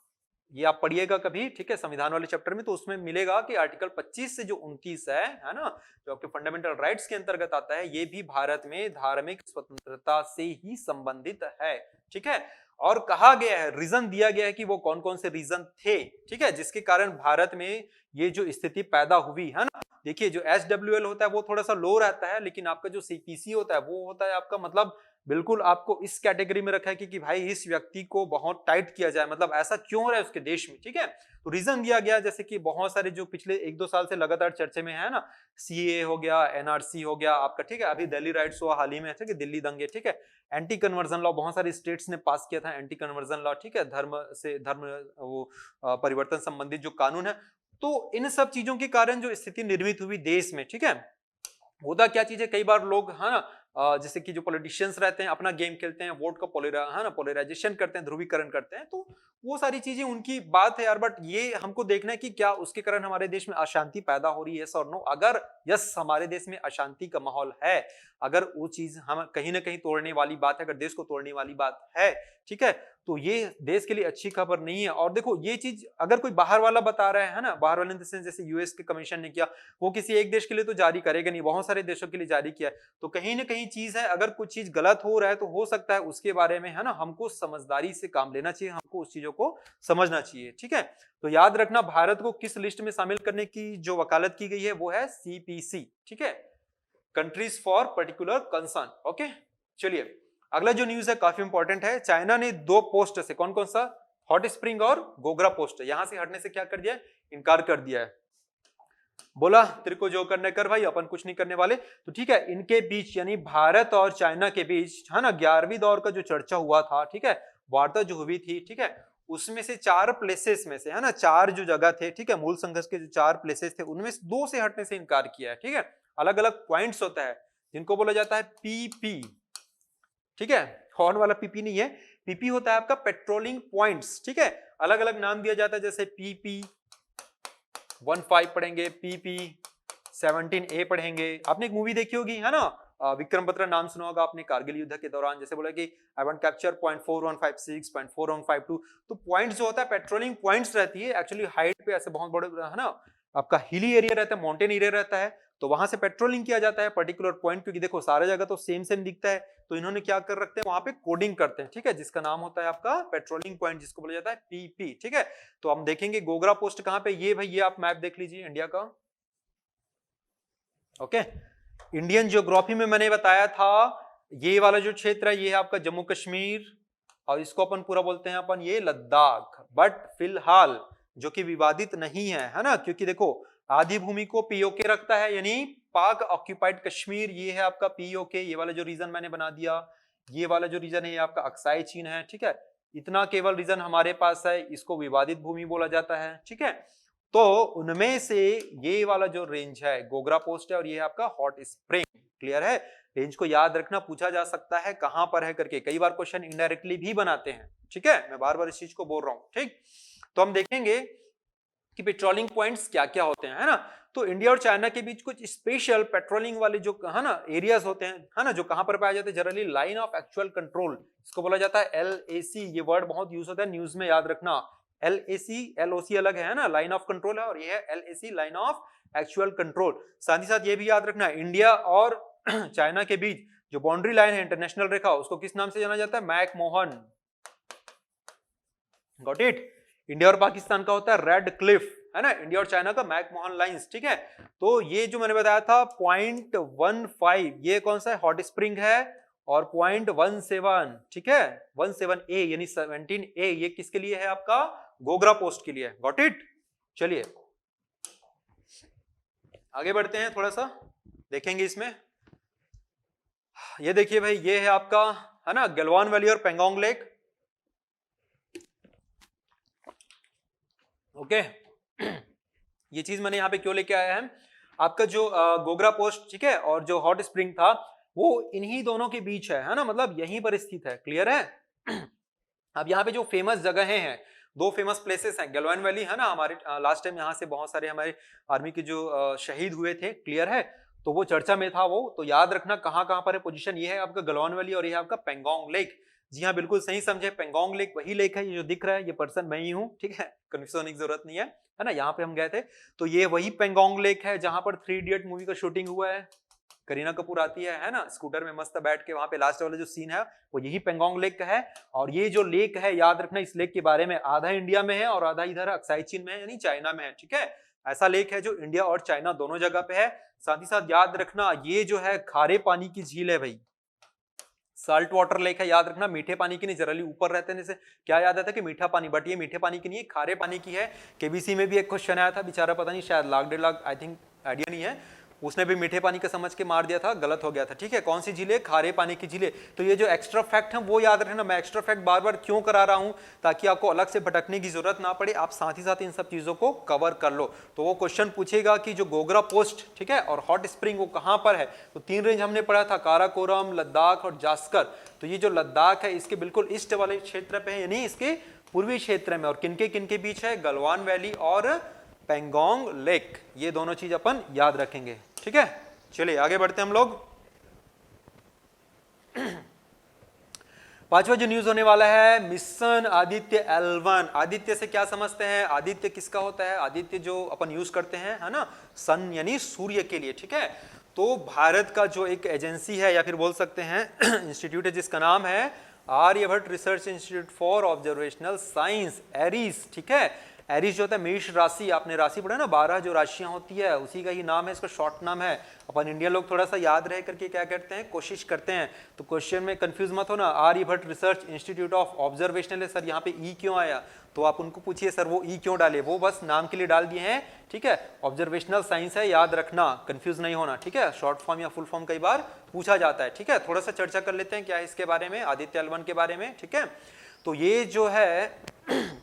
ये आप पढ़िएगा कभी, ठीक है, संविधान वाले चैप्टर में, तो उसमें मिलेगा कि आर्टिकल 25 से जो 29 है ना, जो आपके फंडामेंटल राइट्स के अंतर्गत आता है, ये भी भारत में धार्मिक स्वतंत्रता से ही संबंधित है, ठीक है। और कहा गया है, रीजन दिया गया है कि वो कौन कौन से रीजन थे, ठीक है, जिसके कारण भारत में ये जो स्थिति पैदा हुई, है ना। देखिए जो SWL होता है वो थोड़ा सा लो रहता है, लेकिन आपका जो CPC होता है वो होता है आपका, मतलब बिल्कुल आपको इस कैटेगरी में रखा है कि भाई इस व्यक्ति को बहुत टाइट किया जाए, मतलब ऐसा क्यों हो रहा है उसके देश में, ठीक है। तो रीजन दिया गया, जैसे कि बहुत सारे जो पिछले 1-2 साल से लगातार चर्चे में है ना, CAA हो गया, NRC हो गया आपका, ठीक है, अभी दिल्ली राइट्स हुआ हाल ही में, ठीक है, दिल्ली दंगे, ठीक है, एंटी कन्वर्जन लॉ, बहुत सारे स्टेट्स ने पास किया था एंटी कन्वर्जन लॉ, ठीक है, धर्म वो परिवर्तन संबंधित जो कानून है। तो इन सब चीजों के कारण जो स्थिति निर्मित हुई देश में, ठीक है, होता क्या चीज है, कई बार लोग, है ना, जैसे कि जो पॉलिटिशियंस रहते हैं अपना गेम खेलते हैं, वोट का पोलराइजेशन करते हैं, ध्रुवीकरण करते हैं, तो वो सारी चीजें उनकी बात है यार, बट ये हमको देखना है कि क्या उसके कारण हमारे देश में अशांति पैदा हो रही है, यस और नो। अगर यस हमारे देश में अशांति का माहौल है, अगर वो चीज हम कहीं ना कहीं तोड़ने वाली बात है, अगर देश को तोड़ने वाली बात है, ठीक है, तो ये देश के लिए अच्छी खबर नहीं है। और देखो ये चीज अगर कोई बाहर वाला बता रहा है ना, बाहर वाले जैसे यूएस के कमीशन ने किया, वो किसी एक देश के लिए तो जारी करेगा नहीं, बहुत सारे देशों के लिए जारी किया है, तो कहीं ना कहीं चीज है, अगर कुछ चीज गलत हो रहा है तो हो सकता है उसके बारे में, है ना, हमको समझदारी से काम लेना चाहिए, हमको उस चीजों को समझना चाहिए, ठीक है। तो याद रखना भारत को किस लिस्ट में शामिल करने की जो वकालत की गई है वो है CPC, ठीक है, countries for particular concern, okay. चलिए अगला जो न्यूज है काफी इंपॉर्टेंट है, चाइना ने 2 पोस्ट से, कौन कौन सा, हॉट स्प्रिंग और गोगरा पोस्ट, यहां से हटने से क्या कर दिया है, इनकार कर दिया है, बोला तेरे को जो करने कर भाई, अपन कुछ नहीं करने वाले। तो ठीक है, इनके बीच यानी भारत और चाइना के बीच, है ना, 11वीं दौर का जो चर्चा हुआ था, ठीक है, वार्ता जो हुई थी, ठीक है, उसमें से 4 प्लेसेस में से, है ना, 4 जो जगह थे, ठीक है, मूल संघर्ष के जो 4 प्लेसेस थे उनमें से 2 से हटने से इनकार किया है, ठीक है। अलग अलग पॉइंट्स होता है जिनको बोला जाता है PP, ठीक है, हॉर्न वाला PP नहीं है, PP होता है आपका पेट्रोलिंग पॉइंट्स, ठीक है, अलग अलग नाम दिया जाता है, जैसे PP15 पढ़ेंगे, PP17A पढ़ेंगे। आपने एक मूवी देखी होगी, है ना, विक्रम बत्रा नाम सुना होगा आपने, कारगिल युद्ध के दौरान जैसे बोला कि I want capture point 4156, point 4152, तो पॉइंट्स जो होता है पेट्रोलिंग पॉइंट्स रहती है, एक्चुअली हाइट पे ऐसे बहुत बड़े, है ना, आपका हिली एरिया रहता है, माउंटेन एरिया रहता है, तो वहां से पेट्रोलिंग किया जाता है पर्टिकुलर पॉइंट, क्योंकि देखो सारा जगह तो सेम सेम दिखता है, तो इन्होंने क्या कर रखते हैं वहां पे कोडिंग करते हैं, ठीक है, जिसका नाम होता है आपका पेट्रोलिंग पॉइंट, जिसको बोला जाता है PP, ठीक है। तो हम देखेंगे गोगरा पोस्ट कहां पे, ये भाई ये आप मैप देख लीजिए इंडिया का, ओके। इंडियन ज्योग्राफी में मैंने बताया था ये वाला जो क्षेत्र है ये है आपका जम्मू कश्मीर, और इसको अपन पूरा बोलते हैं अपन ये लद्दाख, बट फिलहाल जो कि विवादित नहीं है ना, क्योंकि देखो आधी भूमि को पीओके रखता है, यानी पाक ऑक्यूपाइड कश्मीर, ये है आपका पीओके। ये वाला जो रीजन मैंने बना दिया, ये वाला जो रीजन है ये आपका अक्साई चीन है, ठीक है। इतना केवल रीजन हमारे पास है, इसको विवादित भूमि बोला जाता है, ठीक है। तो उनमें से ये वाला जो रेंज है गोगरा पोस्ट है, और ये है आपका हॉट स्प्रिंग। क्लियर है? रेंज को याद रखना, पूछा जा सकता है कहां पर है करके, कई बार क्वेश्चन इनडायरेक्टली भी बनाते हैं, ठीक है। मैं बार बार इस चीज को बोल रहा हूं, ठीक। तो हम देखेंगे कि पेट्रोलिंग पॉइंट्स क्या क्या होते हैं, है ना। तो इंडिया और चाइना के बीच कुछ स्पेशल पेट्रोलिंग वाले जो है ना एरियाज होते हैं, है ना, जो कहां पर पाए जाते हैं, generally line of actual control, इसको बोला जाता है LAC। ये वर्ड बहुत यूज होता है न्यूज में, याद रखना। LAC, LOC अलग है ना, लाइन ऑफ कंट्रोल है, और ये है LAC, line of actual control. साथ ही साथ ये भी याद रखना, इंडिया और चाइना के बीच जो बाउंड्री लाइन है, इंटरनेशनल रेखा, उसको किस नाम से जाना जाता है? मैकमोहन। Got it? इंडिया और पाकिस्तान का होता है रेड क्लिफ, है ना, इंडिया और चाइना का मैकमोहन लाइंस, ठीक है। तो ये जो मैंने बताया था 0.15, ये कौन सा है? हॉट स्प्रिंग है। और 0.17, ठीक है, 17A यानी 17A, ये किसके लिए है? आपका गोगरा पोस्ट के लिए। Got it? चलिए आगे बढ़ते हैं, थोड़ा सा देखेंगे इसमें। ये देखिए भाई, ये है आपका, है ना, गलवान वैली और पेंगोंग लेक। ओके ये चीज मैंने यहाँ पे क्यों लेके आया है, आपका जो गोगरा पोस्ट, ठीक है, और जो हॉट स्प्रिंग था वो इन्हीं दोनों के बीच है ना, मतलब यहीं पर स्थित है। क्लियर है? अब यहाँ पे जो फेमस जगह हैं, दो फेमस प्लेसेस हैं, गलवान वैली, है ना, हमारे लास्ट टाइम यहाँ से बहुत सारे हमारे आर्मी के जो शहीद हुए थे, क्लियर है, तो वो चर्चा में था वो, तो याद रखना कहाँ कहाँ पर है पोजीशन। ये है आपका गलवान वैली और ये है आपका पेंगोंग लेक। जी हाँ, बिल्कुल सही समझे, पेंगोंग लेक वही लेक है, ये जो दिख रहा है, ये पर्सन मैं ही हूँ, ठीक है, कंफ्यूज होने की जरूरत नहीं है ना। यहाँ पे हम गए थे, तो ये वही पेंगोंग लेक है जहां पर 3 इडियट मूवी का शूटिंग हुआ है। करीना कपूर आती है ना, स्कूटर में मस्त बैठ के, वहां पे लास्ट वाला जो सीन है वो यही पेंगोंग लेक का है। और ये जो लेक है, याद रखना, इस लेक के बारे में आधा इंडिया में है और आधा इधर अक्साई चीन में है, यानी चाइना में है, ठीक है। ऐसा लेक है जो इंडिया और चाइना दोनों जगह पे है। साथ ही साथ याद रखना, ये जो है खारे पानी की झील है भाई, साल्ट वाटर लेक है, याद रखना, मीठे पानी की नहीं। जनरली ऊपर रहते हैं, जैसे क्या याद आता है कि मीठा पानी, बट ये मीठे पानी की नहीं है, खारे पानी की है। केबीसी में भी एक क्वेश्चन आया था, बेचारा पता नहीं शायद lakh 1.5 lakh, I think idea नहीं है, उसने भी मीठे पानी का समझ के मार दिया था, गलत हो गया था, ठीक है। कौन सी झीलें? खारे पानी की झीलें। तो ये जो एक्स्ट्रा फैक्ट है वो याद रखना। मैं एक्स्ट्रा फैक्ट बार बार क्यों करा रहा हूं, ताकि आपको अलग से भटकने की जरूरत ना पड़े, आप साथ ही साथ इन सब चीजों को कवर कर लो। तो वो क्वेश्चन पूछेगा कि जो गोगरा पोस्ट, ठीक है, और हॉट स्प्रिंग वो कहां पर है। तो 3 रेंज हमने पढ़ा था, काराकोरम, लद्दाख और जास्कर। तो ये जो लद्दाख है इसके बिल्कुल ईस्ट वाले क्षेत्र पे है, यानी इसके पूर्वी क्षेत्र में। और किनके बीच है? गलवान वैली और पेंगोंग लेक। ये दोनों चीज अपन याद रखेंगे, ठीक है। चलिए आगे बढ़ते हैं हम लोग। पांचवा जो न्यूज होने वाला है, मिशन आदित्य L1। आदित्य से क्या समझते हैं? आदित्य किसका होता है? आदित्य जो अपन यूज करते हैं, है ना, सन यानी सूर्य के लिए, ठीक है। तो भारत का जो एक एजेंसी है, या फिर बोल सकते हैं इंस्टीट्यूट है, जिसका नाम है Aryabhatta research institute for observational science, ARIES, ठीक है। एरीज जो होता है मेष राशि, आपने राशि पढ़ा ना, 12 जो राशियां होती है उसी का ही नाम है, इसका शॉर्ट नाम है। अपन इंडियन लोग थोड़ा सा याद रह करके क्या करते हैं, कोशिश करते हैं। तो क्वेश्चन में कंफ्यूज मत हो ना, Aryabhatta research institute of observational है, सर यहाँ पे ई क्यों आया? तो आप उनको पूछिए सर वो ई क्यों डाले, वो बस नाम के लिए डाल दिए हैं, ठीक है। ऑब्जर्वेशनल साइंस है, याद रखना, कंफ्यूज नहीं होना, ठीक है। शॉर्ट फॉर्म या फुल फॉर्म कई बार पूछा जाता है, ठीक है। थोड़ा सा चर्चा कर लेते हैं क्या है इसके बारे में, आदित्य L1 के बारे में, ठीक है। तो ये जो है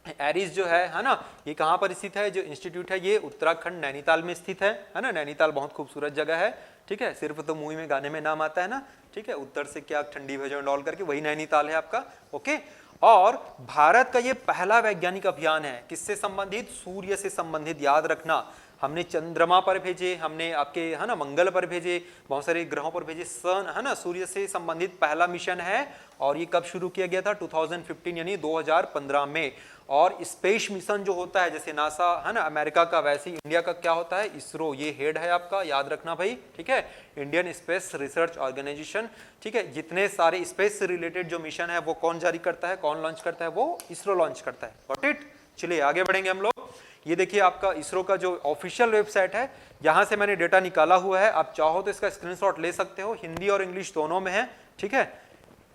एरीज जो है ना, ये कहाँ पर स्थित है? जो इंस्टीट्यूट है ये उत्तराखंड नैनीताल में स्थित है ना। नैनीताल बहुत खूबसूरत जगह है, ठीक है। सिर्फ तो मूवी में गाने में नाम आता है ना, ठीक है, उत्तर से क्या ठंडी भजन डॉल करके, वही नैनीताल है आपका, ओके। और भारत का ये पहला वैज्ञानिक अभियान है, किससे संबंधित? सूर्य से संबंधित, याद रखना। हमने चंद्रमा पर भेजे, हमने आपके, है ना, मंगल पर भेजे, बहुत सारे ग्रहों पर भेजे, सन, है ना, सूर्य से संबंधित पहला मिशन है। और ये कब शुरू किया गया था? 2015 यानी 2015 में। और स्पेस मिशन जो होता है, जैसे नासा, है ना, अमेरिका का, वैसे ही इंडिया का क्या होता है? इसरो। ये हेड है आपका, याद रखना भाई, ठीक है, इंडियन स्पेस रिसर्च ऑर्गेनाइजेशन, ठीक है। जितने सारे स्पेस से रिलेटेड जो मिशन है वो कौन जारी करता है, कौन लॉन्च करता है? वो इसरो लॉन्च करता है। Got it? चलिए आगे बढ़ेंगे हम लोग। ये देखिए आपका इसरो का जो ऑफिशियल वेबसाइट है, यहां से मैंने डेटा निकाला हुआ है, आप चाहो तो इसका स्क्रीनशॉट ले सकते हो, हिंदी और इंग्लिश दोनों में है, ठीक है।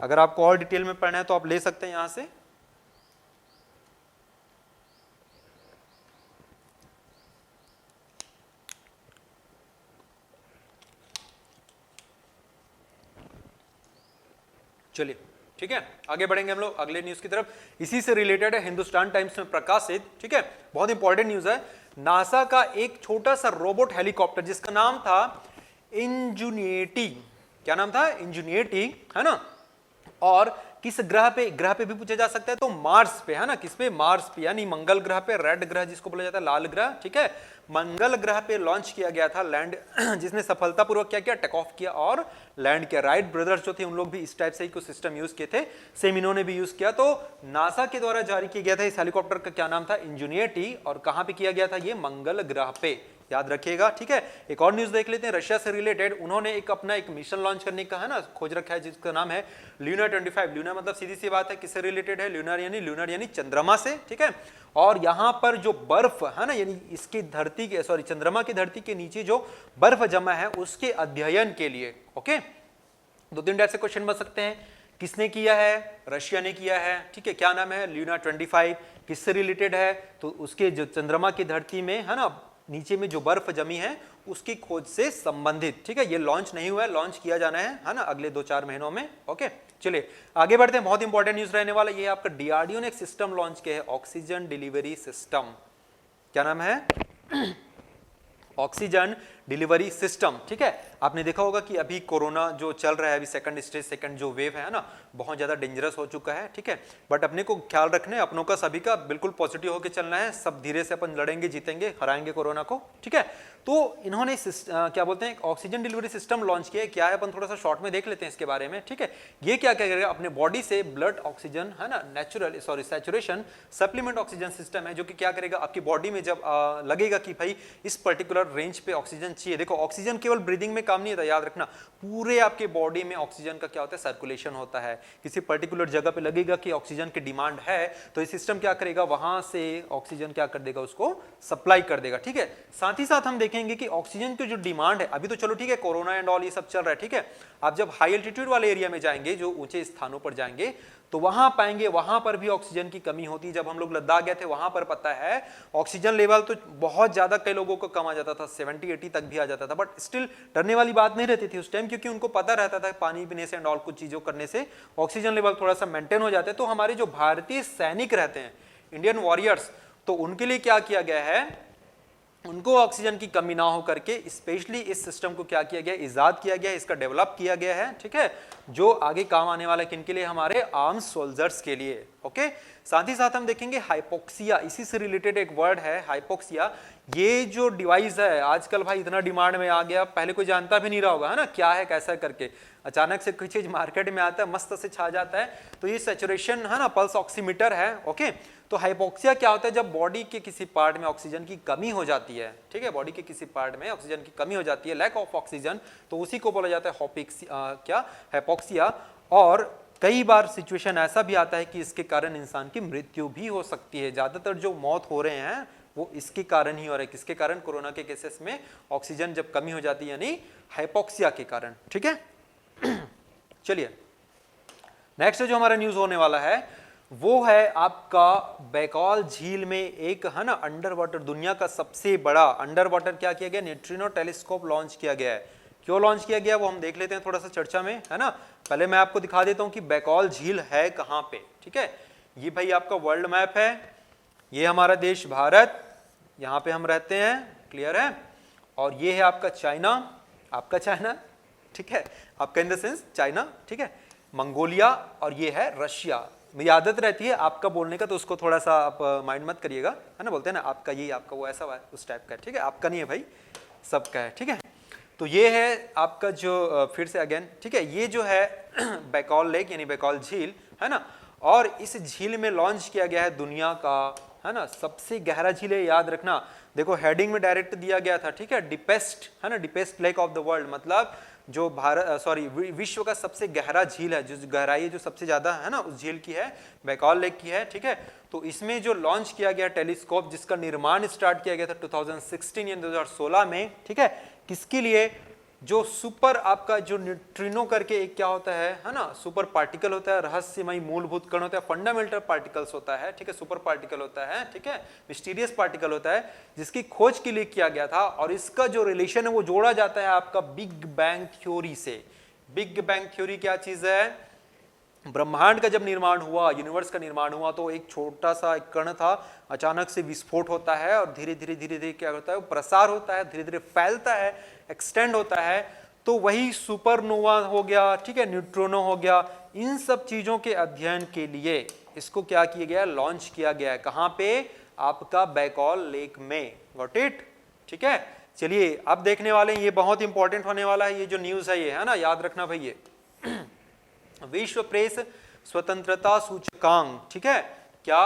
अगर आपको और डिटेल में पढ़ना है तो आप ले सकते हैं यहां से। चलिए ठीक है, आगे बढ़ेंगे हम लोग अगले न्यूज की तरफ। इसी से रिलेटेड है, हिंदुस्तान टाइम्स में प्रकाशित, ठीक है, बहुत इंपॉर्टेंट न्यूज है। नासा का एक छोटा सा रोबोट हेलीकॉप्टर जिसका नाम था इंजुनिटी, क्या नाम था, इंजुनिटी, है ना, और किस ग्रह पे भी पूछा जा सकता है, तो मार्स पे, है ना, किस पे, मार्स पे, यानी मंगल ग्रह पे, रेड ग्रह जिसको बोला जाता है, लाल ग्रह, ठीक है, मंगल ग्रह पे लॉन्च किया गया था लैंड जिसने सफलतापूर्वक क्या किया, टेक ऑफ किया और लैंड किया। राइट ब्रदर्स जो थे उन लोग भी इस टाइप से ही कुछ सिस्टम यूज किए थे, सेम इन्होंने भी यूज किया। तो नासा के द्वारा जारी किया गया था इस हेलीकॉप्टर का क्या नाम था, इंजुनियटी, और कहां पे किया गया था, ये मंगल ग्रह पे, याद रखिएगा, ठीक है। एक और न्यूज देख लेते हैं, रशिया से रिलेटेड, उन्होंने एक अपना एक मिशन लॉन्च करने का, है ना, खोज रखा है जिसका नाम है ल्यूना 25। ल्यूना मतलब सीधी सी बात है किससे रिलेटेड है, ल्यूनर यानी चंद्रमा से, ठीक है। और यहां पर जो बर्फ है ना, यानी इसकी धरती के, सॉरी, चंद्रमा की धरती के नीचे जो बर्फ जमा है उसके अध्ययन के लिए, ओके। दो तीन टाइप से क्वेश्चन बन सकते हैं, किसने किया है, रशिया ने किया है, ठीक है, क्या नाम है, ल्यूना 25, किससे रिलेटेड है, तो उसके जो चंद्रमा की धरती में, है ना, नीचे में जो बर्फ जमी है उसकी खोज से संबंधित, ठीक है। ये लॉन्च नहीं हुआ है, लॉन्च किया जाना है ना, अगले 2-4 महीनों में, ओके। चलिए आगे बढ़ते हैं, बहुत इंपॉर्टेंट न्यूज रहने वाला, ये आपका डीआरडीओ ने एक सिस्टम लॉन्च किया है, ऑक्सीजन डिलीवरी सिस्टम, क्या नाम है, ऑक्सीजन डिलीवरी सिस्टम, ठीक है। आपने देखा होगा कि अभी कोरोना जो चल रहा है, अभी सेकंड स्टेज, सेकंड जो वेव है ना, बहुत ज्यादा डेंजरस हो चुका है, ठीक है। बट अपने को ख्याल रखना है, अपनों का सभी का बिल्कुल पॉजिटिव होकर चलना है, सब धीरे से अपन लड़ेंगे, जीतेंगे, हराएंगे कोरोना को, ठीक है। तो इन्होंने क्या बोलते हैं, ऑक्सीजन डिलीवरी सिस्टम लॉन्च किया है, क्या है अपन थोड़ा सा शॉर्ट में देख लेते हैं इसके बारे में, ठीक है। ये क्या करेगा, अपने बॉडी से ब्लड ऑक्सीजन, है ना, natural, sorry, saturation supplement oxygen system है, जो कि क्या करेगा, आपकी बॉडी में जब लगेगा कि भाई इस पर्टिकुलर रेंज पे ऑक्सीजन चाहिए, देखो ऑक्सीजन केवल ब्रीदिंग में काम नहीं होता, याद रखना, पूरे आपके बॉडी में ऑक्सीजन का क्या होता है, सर्कुलेशन होता है। किसी पर्टिकुलर जगह पे लगेगा कि ऑक्सीजन की डिमांड है, तो ये सिस्टम क्या करेगा, वहां से ऑक्सीजन क्या कर देगा, उसको सप्लाई कर देगा, ठीक है। साथ ही साथ हम देखेंगे कि ऑक्सीजन की जो डिमांड है, अभी तो चलो ठीक है, कोरोना एंड ऑल ये सब चल रहा है, ठीक है। आप जब हाई एल्टीट्यूड वाले एरिया में जाएंगे, जो ऊंचे स्थानों पर जाएंगे, तो वहां पाएंगे वहां पर भी ऑक्सीजन की कमी होती है। जब हम लोग लद्दाख गए थे, वहां पर पता है ऑक्सीजन लेवल तो बहुत ज्यादा, कई लोगों को कम आ जाता था, 70-80 तक भी आ जाता था, बट स्टिल डरने वाली बात नहीं रहती थी उस टाइम, क्योंकि उनको पता रहता था पानी पीने से एंड ऑल कुछ चीजों करने से ऑक्सीजन लेवल थोड़ा सा मेंटेन हो जाते हैं। तो हमारे जो भारतीय सैनिक रहते हैं, इंडियन वॉरियर्स, तो उनके लिए क्या किया गया है, उनको ऑक्सीजन की कमी ना हो करके स्पेशली इस सिस्टम को क्या किया गया, इजाद किया गया, इसका डेवलप किया गया है, ठीक है, जो आगे काम आने वाला है, किनके लिए, हमारे आर्म सोल्जर्स के लिए, ओके। साथ ही साथ हम देखेंगे हाइपोक्सिया, इसी से रिलेटेड एक वर्ड है हाइपोक्सिया। ये जो डिवाइस है आजकल भाई इतना डिमांड में आ गया, पहले कोई जानता भी नहीं रहा होगा, है ना, क्या है कैसा करके, अचानक से कोई चीज मार्केट में आता है, मस्त से छा जाता है। तो ये सैचुरेशन, है ना, पल्स ऑक्सीमीटर है, ओके। तो हाइपोक्सिया क्या होता है, जब बॉडी के किसी पार्ट में ऑक्सीजन की कमी हो जाती है, ठीक है, बॉडी के किसी पार्ट में ऑक्सीजन की कमी हो जाती है, लैक ऑफ ऑक्सीजन, तो उसी को बोला जाता है क्या, हाइपोक्सिया। और कई बार सिचुएशन ऐसा भी आता है कि इसके कारण इंसान की मृत्यु भी हो सकती है। ज्यादातर जो मौत हो रहे हैं वो इसके कारण ही हो रहे हैं, किसके कारण, कोरोना के केसेस में ऑक्सीजन जब कमी हो जाती है, यानी हाइपोक्सिया के कारण, ठीक है। चलिए नेक्स्ट जो हमारा न्यूज होने वाला है वो है आपका बैकॉल झील में एक, है ना, अंडर वाटर, दुनिया का सबसे बड़ा अंडर वाटर क्या किया गया, न्यूट्रिनो टेलीस्कोप लॉन्च किया गया है। क्यों लॉन्च किया गया वो हम देख लेते हैं थोड़ा सा चर्चा में, है ना। पहले मैं आपको दिखा देता हूं कि बैकॉल झील है कहां पे, ठीक है। ये भाई आपका वर्ल्ड मैप है, ये हमारा देश भारत, यहां पे हम रहते हैं, क्लियर है। और ये है आपका चाइना, आपका चाइना, ठीक है, आपका इन द सेंस चाइना, ठीक है, मंगोलिया, और ये है रशिया। मेरी आदत रहती है आपका बोलने का, तो उसको थोड़ा सा आप माइंड मत करिएगा, है ना, बोलते हैं ना आपका ये, आपका वो, ऐसा उस टाइप का है, ठीक है, आपका नहीं है भाई, सबका है, ठीक है। तो ये है आपका जो फिर से अगेन, ठीक है, ये जो है बैकॉल लेक यानी बैकॉल झील, है ना। और इस झील में लॉन्च किया गया है दुनिया का, है ना, सबसे गहरा झील है, याद रखना। देखो हेडिंग में डायरेक्ट दिया गया था, ठीक है, डीपेस्ट, है ना, deepest lake of the world, मतलब जो भारत, सॉरी, विश्व का सबसे गहरा झील है, जो गहराई जो सबसे ज्यादा है ना उस झील की है, बैकॉल लेक की है, ठीक है। तो इसमें जो लॉन्च किया गया टेलीस्कोप, जिसका निर्माण स्टार्ट किया गया था 2016 या 2016 में, ठीक है, किसके लिए, जो सुपर आपका जो न्यूट्रिनो करके एक क्या होता है ना, सुपर पार्टिकल होता है, रहस्यमय मूलभूत कण होता है, फंडामेंटल पार्टिकल्स होता है, ठीक है, सुपर पार्टिकल होता है, ठीक है, मिस्टीरियस पार्टिकल होता है, जिसकी खोज के लिए किया गया था। और इसका जो रिलेशन है वो जोड़ा जाता है आपका बिग बैंग थ्योरी से। बिग बैंग थ्योरी क्या चीज है, ब्रह्मांड का जब निर्माण हुआ, यूनिवर्स का निर्माण हुआ, तो एक छोटा सा एक कण था, अचानक से विस्फोट होता है और धीरे धीरे धीरे धीरे क्या होता है, वो प्रसार होता है, धीरे धीरे फैलता है, एक्सटेंड होता है। तो वही सुपरनोवा हो गया, ठीक है, न्यूट्रोनो हो गया, इन सब चीजों के अध्ययन के लिए इसको क्या किया गया, लॉन्च किया गया है। कहाँ पे? आपका बैकॉल लेक में। Got it? ठीक है, चलिए अब देखने वाले हैं, ये बहुत इंपॉर्टेंट होने वाला है, ये जो न्यूज है ये, है ना, याद रखना भाई। ये विश्व प्रेस स्वतंत्रता सूचकांक, ठीक है, क्या?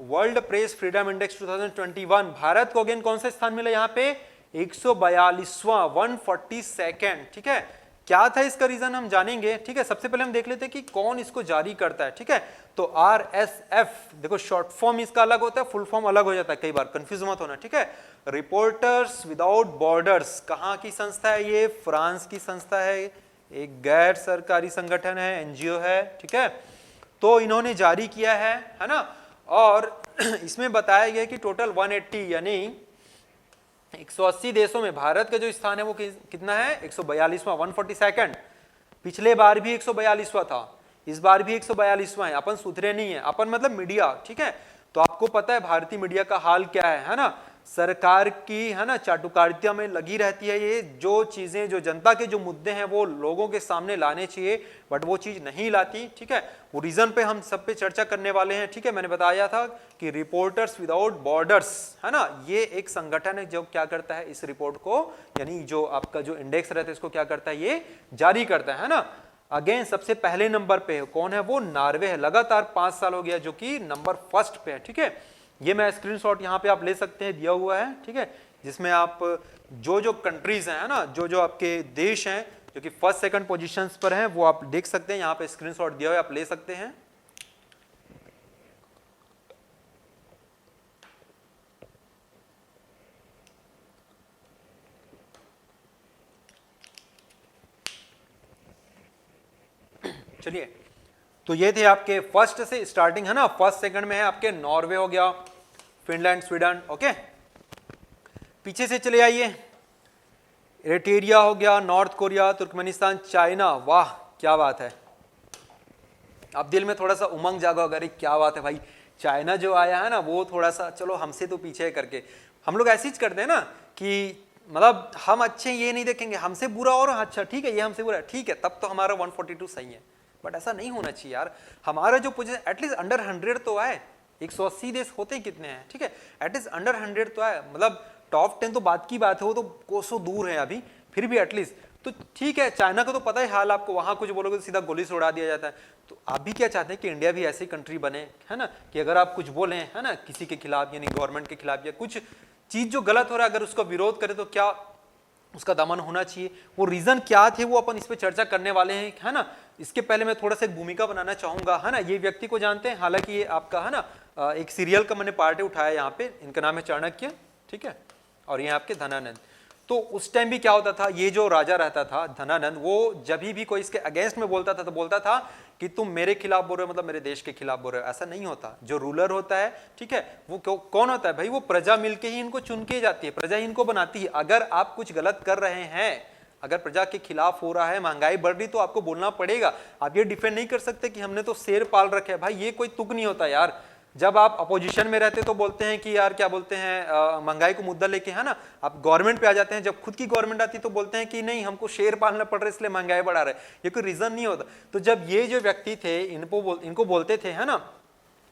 World press freedom index 2021, Bharat को अगेन कौन सा स्थान मिला यहाँ पे? 142वां, 142nd, ठीक है। क्या था इसका रीजन हम जानेंगे, ठीक है। सबसे पहले हम देख लेते हैं कि कौन इसको जारी करता है, ठीक है। तो RSF, देखो शॉर्ट फॉर्म इसका अलग होता है, फुल फॉर्म अलग हो जाता है, कई बार कंफ्यूज मत होना, ठीक है। रिपोर्टर्स विदाउट बॉर्डर्स, कहाँ की संस्था है ये? फ्रांस की संस्था है, एक गैर सरकारी संगठन है, NGO है, ठीक है। तो इन्होंने जारी किया है ना, और इसमें बताया गया कि टोटल 180 यानी 180 देशों में भारत का जो स्थान है वो कितना है? 142वां, 142nd। पिछले बार भी 142वां था, इस बार भी 142वां है। अपन सुधरे नहीं है, अपन मतलब मीडिया, ठीक है। तो आपको पता है भारतीय मीडिया का हाल क्या है ना, सरकार की, है ना, चाटुकारिता में लगी रहती है। ये जो चीजें, जो जनता के जो मुद्दे हैं वो लोगों के सामने लाने चाहिए, बट वो चीज नहीं लाती, ठीक है। वो रीजन पे हम सब पे चर्चा करने वाले हैं, ठीक है। मैंने बताया था कि रिपोर्टर्स विदाउट बॉर्डर्स, है ना, ये एक संगठन है जो क्या करता है, इस रिपोर्ट को, यानी जो आपका जो इंडेक्स रहता है इसको क्या करता है, ये जारी करता है ना। अगेन सबसे पहले नंबर पे कौन है? वो नॉर्वे है, लगातार 5 साल हो गया जो कि नंबर फर्स्ट पे है, ठीक है। ये मैं स्क्रीनशॉट यहाँ पे आप ले सकते हैं, दिया हुआ है, ठीक है, जिसमें आप जो जो कंट्रीज हैं, है ना, जो जो आपके देश हैं जो कि फर्स्ट सेकंड पोजीशंस पर हैं, वो आप देख सकते हैं, यहाँ पे स्क्रीनशॉट दिया हुआ है, आप ले सकते हैं। चलिए, तो ये थे आपके फर्स्ट से स्टार्टिंग, है ना। फर्स्ट सेकंड में है आपके नॉर्वे हो गया, फिनलैंड, स्वीडन, ओके। पीछे से चले आइए, एरिट्रिया हो गया, नॉर्थ कोरिया, तुर्कमेनिस्तान, चाइना। वाह क्या बात है, अब दिल में थोड़ा सा उमंग जागा, अगर क्या बात है भाई, चाइना जो आया है ना वो थोड़ा सा चलो हमसे तो पीछे करके, हम लोग ऐसी ही करते हैं ना कि मतलब हम अच्छे ये नहीं देखेंगे, हमसे बुरा और अच्छा, ठीक है, ये हमसे बुरा, ठीक है, तब तो हमारा 142 सही है। बट ऐसा नहीं होना चाहिए यार, हमारा जो पोजीशन एटलीस्ट अंडर 100 तो आए। 180 देश होते ही कितने हैं, ठीक है, एटलीस्ट अंडर 100 तो आए, मतलब टॉप 10 तो बात की बात है, वो तो कोसों दूर है अभी, फिर भी एटलीस्ट तो ठीक है। चाइना का तो पता ही हाल आपको, वहां कुछ बोलोगे तो सीधा गोली से उड़ा दिया जाता है। तो आप भी क्या चाहते हैं कि इंडिया भी ऐसी कंट्री बने, है ना, कि अगर आप कुछ बोलें, है ना, किसी के खिलाफ, यानी गवर्नमेंट के खिलाफ, या कुछ चीज जो गलत हो रहा है अगर उसका विरोध करे तो क्या उसका दमन होना चाहिए। वो रीजन क्या थे वो अपन इस पे चर्चा करने वाले हैं, है ना। इसके पहले मैं थोड़ा सा एक भूमिका बनाना चाहूंगा, है ना। ये व्यक्ति को जानते हैं, हालांकि ये आपका, है ना, एक सीरियल का मैंने पार्ट उठाया यहाँ पे, इनका नाम है चाणक्य, ठीक है, और ये आपके धनानंद। तो उस टाइम भी क्या होता था, ये जो राजा रहता था धनानंद, वो जब भी कोई इसके अगेंस्ट में बोलता था तो बोलता था कि तुम मेरे खिलाफ बोल रहे हो, मतलब मेरे देश के खिलाफ बोल रहे हो। ऐसा नहीं होता, जो रूलर होता है, ठीक है, वो कौन होता है भाई, वो प्रजा मिलके ही इनको चुन के जाती है, प्रजा ही इनको बनाती है। अगर आप कुछ गलत कर रहे हैं, अगर प्रजा के खिलाफ हो रहा है, महंगाई बढ़ रही, तो आपको बोलना पड़ेगा। आप ये डिफेंड नहीं कर सकते कि हमने तो शेर पाल रखे है, भाई ये कोई तुक नहीं होता यार। जब आप अपोजिशन में रहते तो बोलते हैं कि यार क्या बोलते हैं, महंगाई को मुद्दा लेके, है ना, आप गवर्नमेंट पे आ जाते हैं। जब खुद की गवर्नमेंट आती तो बोलते हैं कि नहीं हमको शेर पालना पड़ रहा है इसलिए महंगाई बढ़ा रहे, ये कोई रीजन नहीं होता। तो जब ये जो व्यक्ति थे इनको बोलते थे, है ना,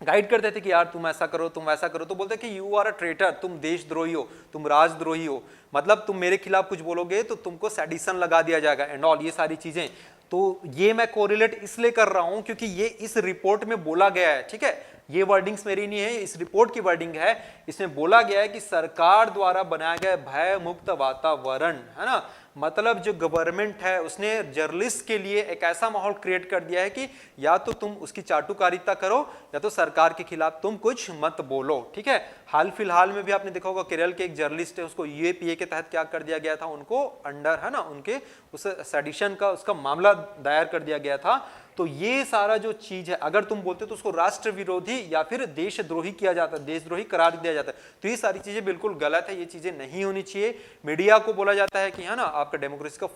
गाइड करते थे कि यार तुम ऐसा करो, तुम वैसा करो, तो बोलते कि यू आर अ ट्रेटर, तुम देशद्रोही हो, तुम राजद्रोही हो, मतलब तुम मेरे खिलाफ कुछ बोलोगे तो तुमको सेडिशन लगा दिया जाएगा एंड ऑल, ये सारी चीजें। तो ये मैं कोरिलेट इसलिए कर रहा हूं क्योंकि ये इस रिपोर्ट में बोला गया है, ठीक है, ये वर्डिंग्स मेरी नहीं है, इस रिपोर्ट की वर्डिंग है। इसमें बोला गया है कि सरकार द्वारा बनाया गया भय मुक्त वातावरण, है ना, मतलब जो गवर्नमेंट है उसने जर्नलिस्ट के लिए एक ऐसा माहौल क्रिएट कर दिया है कि या तो तुम उसकी चाटुकारिता करो या तो सरकार के खिलाफ तुम कुछ मत बोलो, ठीक है। हाल फिलहाल में भी आपने देखा होगा केरल के एक जर्नलिस्ट है, उसको यूएपीए के तहत क्या कर दिया गया था, उनको अंडर है ना उनके उस सेडिशन का उसका मामला दायर कर दिया गया था। तो ये सारा जो चीज है अगर तुम बोलते हो तो उसको राष्ट्र विरोधी या फिर देशद्रोही किया जाता है, देशद्रोही करार दिया जाता है। तो ये सारी चीजें बिल्कुल गलत है, ये चीजें नहीं होनी चाहिए। मीडिया को बोला जाता है कि है ना आपका डेमोक्रेसी का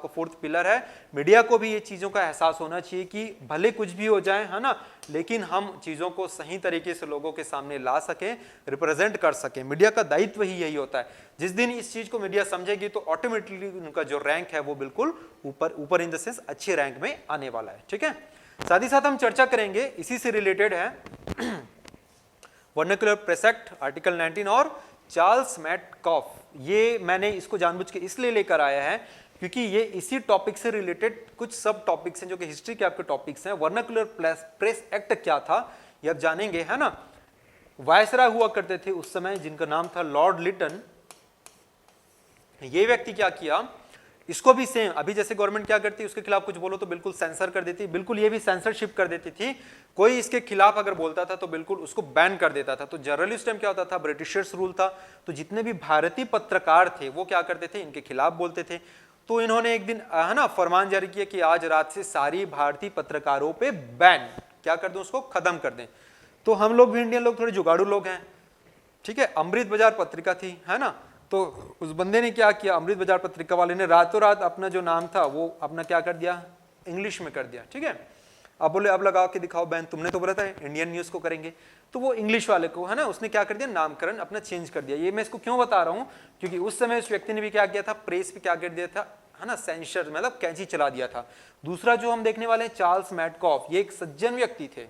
फोर्थ पिलर है। मीडिया को भी ये चीजों का एहसास होना चाहिए कि भले कुछ भी हो जाए है ना, लेकिन हम चीजों को सही तरीके से लोगों के सामने ला सकें, रिप्रेजेंट कर सकें। मीडिया का दायित्व ही यही होता है। जिस दिन इस चीज को मीडिया समझेगी तो ऑटोमेटिकली उनका जो रैंक है वो बिल्कुल ऊपर इन द सेंस अच्छे रैंक में आने वाला है। ठीक है, साथ ही साथ हम चर्चा करेंगे, इसी से रिलेटेड है वर्नाक्युलर प्रेस एक्ट आर्टिकल 19 और चार्ल्स मैटकॉफ। ये मैंने इसको जानबूझ के इसलिए लेकर आया है क्योंकि ये इसी टॉपिक से रिलेटेड कुछ सब टॉपिक्स हैं जो कि हिस्ट्री के आपके टॉपिक्स हैं। वर्नाक्युलर प्रेस एक्ट क्या था ये आप जानेंगे है ना। वायसराय हुआ करते थे उस समय जिनका नाम था लॉर्ड लिटन। ये व्यक्ति क्या किया, इसको भी सेम अभी जैसे गवर्नमेंट क्या करती है उसके खिलाफ कुछ बोलो तो बिल्कुल सेंसर कर देती, बिल्कुल ये भी सेंसरशिप कर देती थी। कोई इसके खिलाफ अगर बोलता था तो बिल्कुल उसको बैन कर देता था। तो जनरली उस टाइम क्या होता था, ब्रिटिशर्स रूल था, तो जितने भी भारतीय पत्रकार थे वो क्या करते थे, इनके खिलाफ बोलते थे। तो इन्होंने एक दिन है ना फरमान जारी किया कि आज रात से सारी भारतीय पत्रकारों पे बैन क्या कर दें, उसको खत्म कर दें। तो हम लोग भी इंडियन लोग थोड़े जुगाड़ू लोग हैं, ठीक है। अमृत बाजार पत्रिका थी है ना, तो उस बंदे ने क्या किया, अमृत बाजार पत्रिका वाले ने रातों रात अपना जो नाम था वो अपना क्या कर दिया, इंग्लिश में कर दिया। ठीक है, अब बोले अब लगा के दिखाओ बैन, तुमने तो बोला था इंडियन न्यूज को करेंगे, तो वो इंग्लिश वाले को है ना उसने क्या कर दिया, नामकरण अपना चेंज कर दिया। ये मैं इसको क्यों बता रहा हूँ, क्योंकि उस समय उस व्यक्ति ने भी क्या किया था, प्रेस पे क्या कर दिया था है ना, सेंसर मतलब कैंची चला दिया था। दूसरा जो हम देखने वाले हैं चार्ल्स मैटकॉफ, ये एक सज्जन व्यक्ति थे,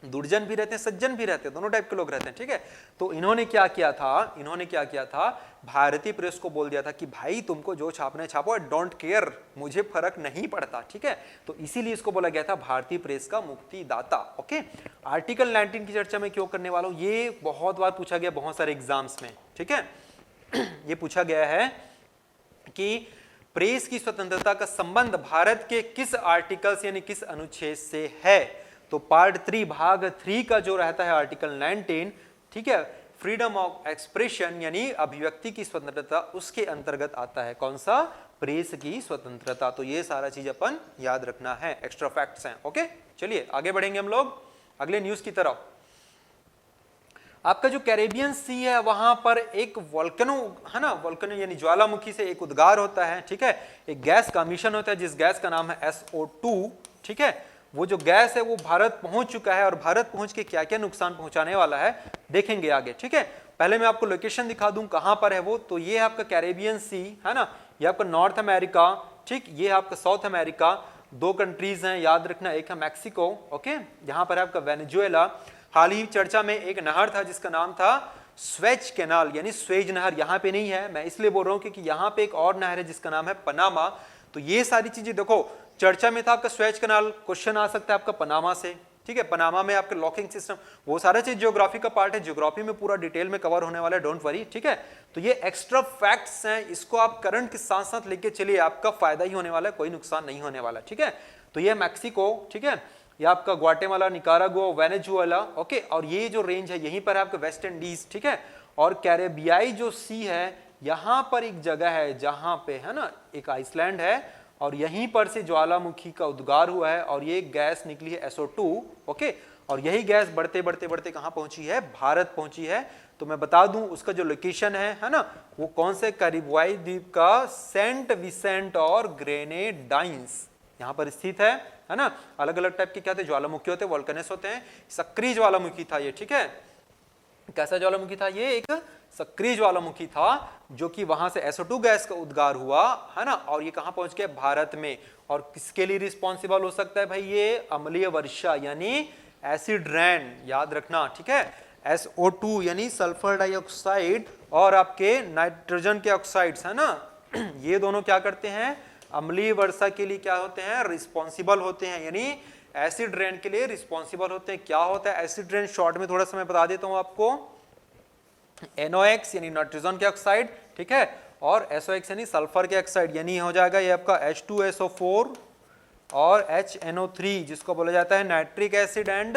दुर्जन भी रहते हैं सज्जन भी रहते हैं, दोनों टाइप के लोग रहते हैं। ठीक है, तो इन्होंने क्या किया था, भारतीय प्रेस को बोल दिया था कि भाई तुमको जो छापना है छापो, डोंट केयर, मुझे फर्क नहीं पड़ता। ठीक है, तो इसीलिए इसको बोला गया था भारतीय प्रेस का मुक्तिदाता। ओके, आर्टिकल 19 की चर्चा में क्यों करने वाला हूं, ये बहुत बार पूछा गया बहुत सारे एग्जाम्स में। ठीक है, ये पूछा गया है कि प्रेस की स्वतंत्रता का संबंध भारत के किस आर्टिकल्स यानी किस अनुच्छेद से है। तो पार्ट 3 भाग 3 का जो रहता है आर्टिकल 19, ठीक है, फ्रीडम ऑफ एक्सप्रेशन यानी अभिव्यक्ति की स्वतंत्रता, उसके अंतर्गत आता है कौन सा, प्रेस की स्वतंत्रता। तो ये सारा चीज अपन याद रखना है, एक्स्ट्रा फैक्ट्स हैं। ओके, चलिए आगे बढ़ेंगे हम लोग अगले न्यूज की तरफ। आपका जो कैरेबियन सी है वहां पर एक वोल्केनो है ना, वोल्केनो यानी ज्वालामुखी से एक उद्गार होता है। ठीक है, एक गैस का मिशन होता है जिस गैस का नाम है SO2। ठीक है, वो जो गैस है वो भारत पहुंच चुका है और भारत पहुंच के क्या क्या नुकसान पहुंचाने वाला है देखेंगे आगे। ठीक है, पहले मैं आपको लोकेशन दिखा दूं कहां पर है वो। तो ये है आपका कैरेबियन सी है ना, ये आपका नॉर्थ अमेरिका, ठीक, ये है आपका साउथ अमेरिका। दो कंट्रीज हैं याद रखना, एक है मैक्सिको, ओके, यहाँ पर है आपका वेनेजुएला। हाल ही चर्चा में एक नहर था जिसका नाम था स्वेज कैनाल यानी स्वेज नहर, यहाँ पे नहीं है, मैं इसलिए बोल रहा हूँ क्योंकि यहाँ पे एक और नहर है जिसका नाम है पनामा। तो ये सारी चीजें देखो, चर्चा में था आपका स्वेज कैनाल, क्वेश्चन आ सकता है आपका पनामा से। ठीक है, पनामा में आपका लॉकिंग सिस्टम, वो सारा चीज ज्योग्राफी का पार्ट है, ज्योग्राफी में पूरा डिटेल में कवर होने वाला है, डोंट वरी। ठीक है, तो ये एक्स्ट्रा फैक्ट्स हैं, इसको आप करंट के साथ साथ लेके चलिए, आपका फायदा ही होने वाला है, कोई नुकसान नहीं होने वाला। ठीक है, तो ये मैक्सिको, ठीक है, ये आपका ग्वाटेमाला, निकारागुआ, वेनेजुएला, ओके, और ये जो रेंज है यहीं पर है आपका वेस्ट इंडीज। ठीक है, और कैरेबियाई जो सी है यहां पर एक जगह है जहां पे है ना एक आइसलैंड है और यहीं पर से ज्वालामुखी का उद्गार हुआ है और ये गैस निकली है SO2। ओके, और यही गैस बढ़ते बढ़ते बढ़ते कहां पहुंची है, भारत पहुंची है। तो मैं बता दूं उसका जो लोकेशन है ना, वो कौन से कैरिबियाई द्वीप का सेंट विसेंट और ग्रेनेडाइंस यहां पर स्थित है ना। अलग अलग टाइप के क्या थे, ज्वालामुखी होते हैं, वोल्केनस होते हैं, सक्रिय ज्वालामुखी था ये। ठीक है, कैसा ज्वालामुखी था ये, एक सक्रिय ज्वालामुखी था जो कि वहां से SO2 गैस का उद्गार हुआ है ना, और ये कहां पहुंच गया, भारत में। और किसके लिए रिस्पॉन्सिबल हो सकता है भाई, ये अम्लीय वर्षा यानी एसिड रेन, याद रखना। ठीक है, SO2 यानी सल्फर डाइऑक्साइड और आपके नाइट्रोजन के ऑक्साइड्स है ना, ये दोनों क्या करते हैं, अम्लीय वर्षा के लिए क्या होते हैं, रिस्पॉन्सिबल होते हैं, यानी एसिड रेन के लिए रिस्पॉन्सिबल होते हैं। क्या होता है एसिड रेन, शॉर्ट में थोड़ा सा मैं बता देता हूं आपको, NOx यानी नाइट्रोजन के ऑक्साइड, ठीक है, और SOx यानी सल्फर के ऑक्साइड, यानी हो जाएगा ये आपका H2SO4 और HNO3 जिसको बोला जाता है nitric acid and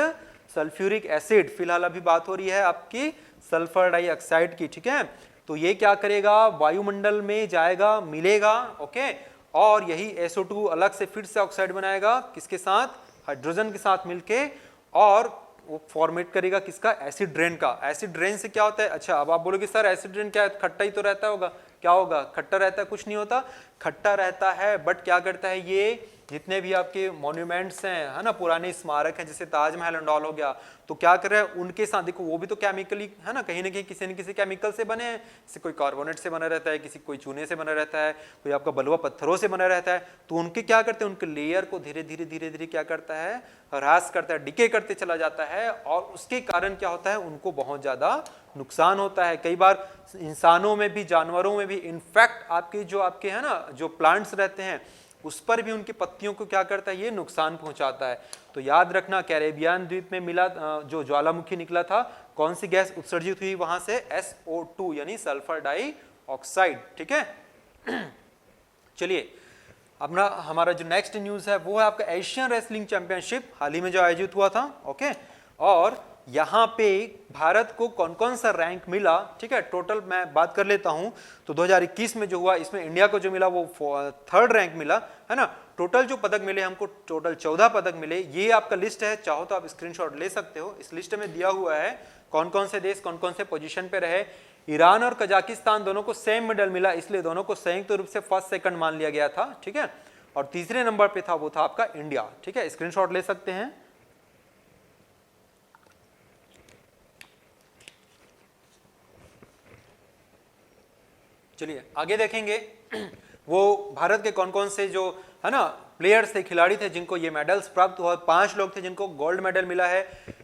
sulphuric acid. फिलहाल अभी बात हो रही है आपकी सल्फर डाइऑक्साइड की, ठीक है। तो ये क्या करेगा, वायुमंडल में जाएगा, मिलेगा, ओके, और यही SO2 अलग से फिर से ऑक्साइड बनाएगा, किसके साथ, हाइड्रोजन के साथ मिलके, और वो फॉर्मेट करेगा किसका, एसिड रेन का। एसिड रेन से क्या होता है, अच्छा अब आप बोलोगे सर एसिड रेन क्या है, खट्टा ही तो रहता होगा, क्या होगा, खट्टा रहता है, कुछ नहीं होता, खट्टा रहता है, बट क्या करता है, ये जितने भी आपके मॉन्यूमेंट्स हैं, है ना, पुराने स्मारक हैं, जैसे ताजमहल एंड ऑल हो गया, तो क्या कर रहा है, उनके साथ देखो वो भी तो केमिकली, है ना, कहीं ना कहीं किसी न किसी केमिकल से बने हैं, जैसे कोई कार्बोनेट से बना रहता है, किसी कोई चूने से बना रहता है, कोई आपका बलुआ पत्थरों से बना रहता है, तो उनके क्या करते हैं, उनके लेयर को धीरे धीरे क्या करता है, ह्रास करता है, डिके करते चला जाता है, और उसके कारण क्या होता है, उनको बहुत ज्यादा नुकसान होता है। कई बार इंसानों में भी, जानवरों में भी, इनफैक्ट आपके जो आपके है ना जो प्लांट्स रहते हैं उस पर भी उनकी पत्तियों को क्या करता है, ये नुकसान पहुंचाता है। तो याद रखना, कैरेबियन द्वीप में मिला जो ज्वालामुखी निकला था, कौन सी गैस उत्सर्जित हुई वहां से, SO2 यानी सल्फर डाइऑक्साइड, ठीक है। चलिए अपना हमारा जो नेक्स्ट न्यूज है वो है आपका एशियन रेसलिंग चैंपियनशिप हाल ही में जो आयोजित हुआ था, ओके, और यहाँ पे भारत को कौन कौन सा रैंक मिला, ठीक है, टोटल मैं बात कर लेता हूँ। तो 2021 में जो हुआ, इसमें इंडिया को जो मिला वो 3rd रैंक मिला, है ना। टोटल जो पदक मिले हमको, टोटल 14 पदक मिले। ये आपका लिस्ट है, चाहो तो आप स्क्रीनशॉट ले सकते हो। इस लिस्ट में दिया हुआ है कौन कौन से देश कौन कौन से पोजीशन पे रहे। ईरान और कजाकिस्तान दोनों को सेम मेडल मिला, इसलिए दोनों को संयुक्त रूप से 1st 2nd मान लिया गया था, ठीक है। और तीसरे नंबर पे था वो था आपका इंडिया, ठीक है, स्क्रीनशॉट ले सकते हैं। चलिए आगे देखेंगे वो भारत के कौन कौन से जो है ना प्लेयर्स थे, खिलाड़ी थे जिनको ये मेडल्स प्राप्त हुआ। 5 लोग थे जिनको गोल्ड मेडल मिला है,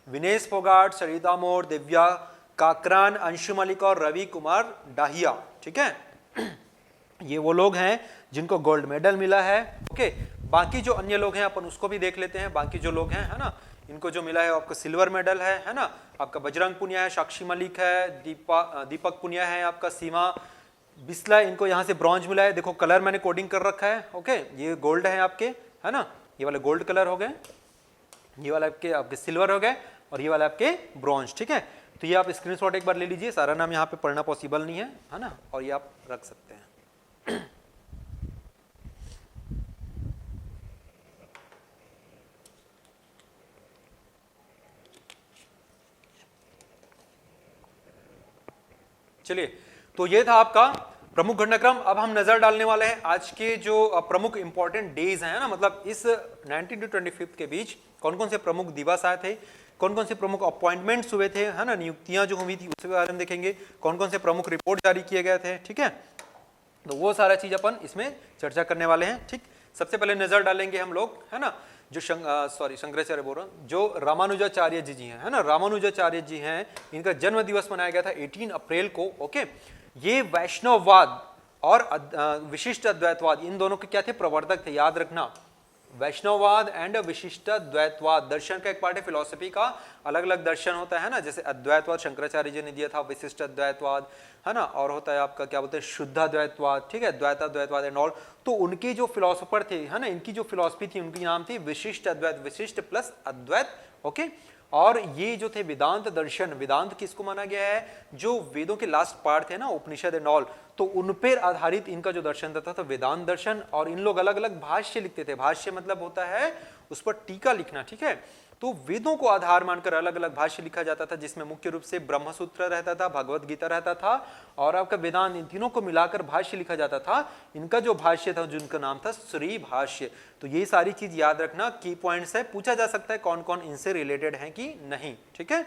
विनेश फोगाट, सरिता मोर, दिव्या काकरान, अंशु मलिक और रवि कुमार डाहिया, ठीक है। ये वो लोग हैं जिनको गोल्ड मेडल मिला है, ओके। बाकी जो अन्य लोग हैं अपन उसको भी देख लेते हैं। बाकी जो लोग हैं, है ना, इनको जो मिला है आपको सिल्वर मेडल है ना, आपका बजरंग पुनिया है, साक्षी मलिक है, दीपक पुनिया है, आपका सीमा बिस्ला, इनको यहाँ से ब्रॉन्ज मिला है। देखो कलर मैंने कोडिंग कर रखा है, ओके। ये गोल्ड है आपके, है ना, ये वाले गोल्ड कलर हो गए, ये वाला आपके सिल्वर हो गए, और ये वाला आपके ब्रॉन्ज, ठीक है। तो ये आप स्क्रीनशॉट एक बार ले लीजिए, सारा नाम यहाँ पे पढ़ना पॉसिबल नहीं है ना, और ये आप रख सकते हैं। चलिए, तो ये था आपका प्रमुख घटनाक्रम। अब हम नजर डालने वाले हैं आज के जो प्रमुख इंपॉर्टेंट डेज हैं ना, मतलब इस 19 to 25 के बीच कौन कौन से प्रमुख दिवस आए थे, कौन कौन से प्रमुख अपॉइंटमेंट्स हुए थे, है ना, नियुक्तियां जो हुई थी उसके बारे में देखेंगे, कौन कौन से प्रमुख रिपोर्ट जारी किए गए थे, ठीक है। तो वो सारा चीज अपन इसमें चर्चा करने वाले हैं, ठीक। सबसे पहले नजर डालेंगे हम लोग, है ना, जो शंकराचार्य बोल रहा हूँ, जो रामानुजाचार्य जी हैं, है ना, रामानुजाचार्य जी हैं, इनका जन्म दिवस मनाया गया था 18 अप्रैल को, ओके। ये वैष्णववाद और विशिष्ट अद्वैतवाद, इन दोनों के क्या थे, प्रवर्तक थे, याद रखना। वैष्णववाद एंड विशिष्ट द्वैतवाद दर्शन का एक पार्ट है, फिलॉसफी का अलग अलग दर्शन होता है ना, जैसे अद्वैतवाद शंकराचार्य जी ने दिया था, विशिष्ट अद्वैतवाद, है ना, और होता है आपका क्या बोलते हैं शुद्ध अद्वैतवाद, ठीक है, द्वैतवाद एंड ऑल। तो उनके जो फिलोसोफर थे, है ना, इनकी जो फिलॉसफी थी उनकी नाम थी विशिष्ट अद्वैत, विशिष्ट प्लस अद्वैत, ओके। और ये जो थे वेदांत दर्शन, वेदांत किसको माना गया है, जो वेदों के लास्ट पार्ट थे ना, उपनिषद एंड ऑल, तो उन पर आधारित इनका जो दर्शन था तो वेदांत दर्शन। और इन लोग अलग अलग भाष्य लिखते थे, भाष्य मतलब होता है उस पर टीका लिखना, ठीक है। तो वेदों को आधार मानकर अलग अलग भाष्य लिखा जाता था, जिसमें मुख्य रूप से ब्रह्मसूत्र रहता था, भगवत गीता रहता था, और आपका वेदांत, इन तीनों को मिलाकर भाष्य लिखा जाता था। इनका जो भाष्य था जिनका नाम था श्री भाष्य। तो ये सारी चीज याद रखना, की पॉइंट्स है, पूछा जा सकता है कौन कौन इनसे रिलेटेड है कि नहीं, ठीक है।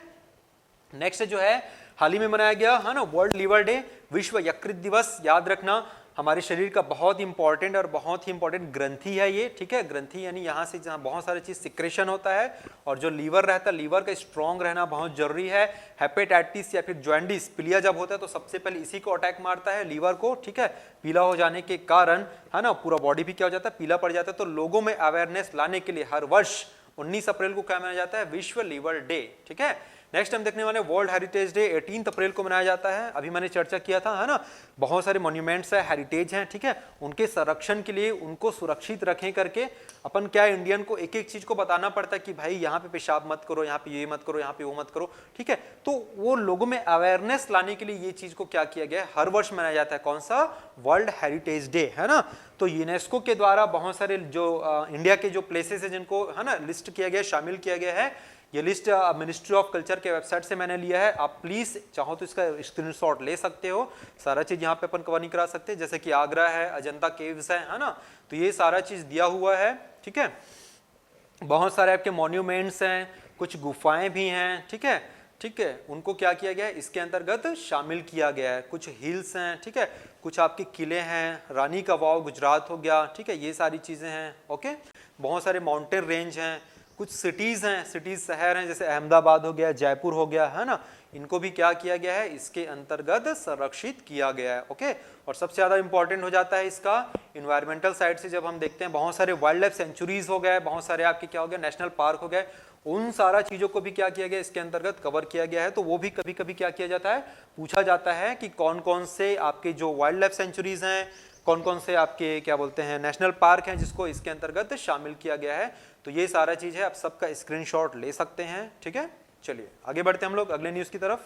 नेक्स्ट जो है हाल ही में मनाया गया, है ना, वर्ल्ड लीवर डे, विश्व यकृत दिवस। याद रखना हमारे शरीर का बहुत इंपॉर्टेंट और बहुत ही इंपॉर्टेंट ग्रंथि है ये, ठीक है। ग्रंथि यानी यहाँ से जहाँ बहुत सारी चीज सिक्रेशन होता है, और जो लीवर रहता है, लीवर का स्ट्रॉन्ग रहना बहुत जरूरी है। हेपेटाइटिस या फिर जॉन्डिस, पीलिया जब होता है तो सबसे पहले इसी को अटैक मारता है, लीवर को, ठीक है। पीला हो जाने के कारण, है ना, पूरा बॉडी भी क्या हो जाता है, पीला पड़ जाता है। तो लोगों में अवेयरनेस लाने के लिए हर वर्ष 19 अप्रैल को क्या मनाया जाता है, विश्व लीवर डे, ठीक है। नेक्स्ट हम देखने वाले वर्ल्ड हेरिटेज डे 18 अप्रैल को मनाया जाता है। अभी मैंने चर्चा किया था, है ना, बहुत सारे मॉन्यूमेंट्स है, हेरिटेज हैं, ठीक है, उनके संरक्षण के लिए उनको सुरक्षित रखें करके अपन क्या इंडियन को एक एक चीज को बताना पड़ता है कि भाई यहाँ पे पेशाब मत करो, यहाँ पे ये मत करो, यहाँ पे वो मत करो, ठीक है। तो वो लोगों में अवेयरनेस लाने के लिए ये चीज को क्या किया गया है, हर वर्ष मनाया जाता है। कौन सा? वर्ल्ड हेरिटेज डे, है ना। तो यूनेस्को के द्वारा बहुत सारे जो इंडिया के जो प्लेसेस है जिनको, है ना, लिस्ट किया गया, शामिल किया गया है। ये लिस्ट मिनिस्ट्री ऑफ कल्चर के वेबसाइट से मैंने लिया है। आप प्लीज चाहो तो इसका स्क्रीनशॉट ले सकते हो। सारा चीज यहाँ पे अपन कवर नहीं करा सकते, जैसे कि आगरा है, अजंता केव्स है ना, तो ये सारा चीज दिया हुआ है, ठीक है। बहुत सारे आपके मॉन्यूमेंट्स हैं, कुछ गुफाएं भी हैं, ठीक है, ठीक है, उनको क्या किया गया है, इसके अंतर्गत शामिल किया गया है। कुछ हिल्स हैं, ठीक है, कुछ आपके किले हैं, रानी का वाव गुजरात हो गया, ठीक है, ये सारी चीजें हैं, ओके। बहुत सारे माउंटेन रेंज हैं, कुछ सिटीज हैं, सिटीज शहर हैं, जैसे अहमदाबाद हो गया, जयपुर हो गया, है ना, इनको भी क्या किया गया है, इसके अंतर्गत संरक्षित किया गया है, ओके। और सबसे ज्यादा इंपॉर्टेंट हो जाता है इसका इन्वायरमेंटल साइड से जब हम देखते हैं, बहुत सारे वाइल्ड लाइफ सेंचुरीज हो गए, बहुत सारे आपके क्या हो गए, नेशनल पार्क हो गए, उन सारा चीजों को भी क्या किया गया, इसके अंतर्गत कवर किया गया है। तो वो भी कभी कभी क्या किया जाता है, पूछा जाता है कि कौन कौन से आपके जो वाइल्ड लाइफ सेंचुरीज हैं, कौन कौन से आपके क्या बोलते हैं नेशनल पार्क हैं जिसको इसके अंतर्गत शामिल किया गया है। तो ये सारा चीज है, आप सबका स्क्रीनशॉट ले सकते हैं, ठीक है। चलिए आगे बढ़ते हैं हम लोग अगले न्यूज की तरफ।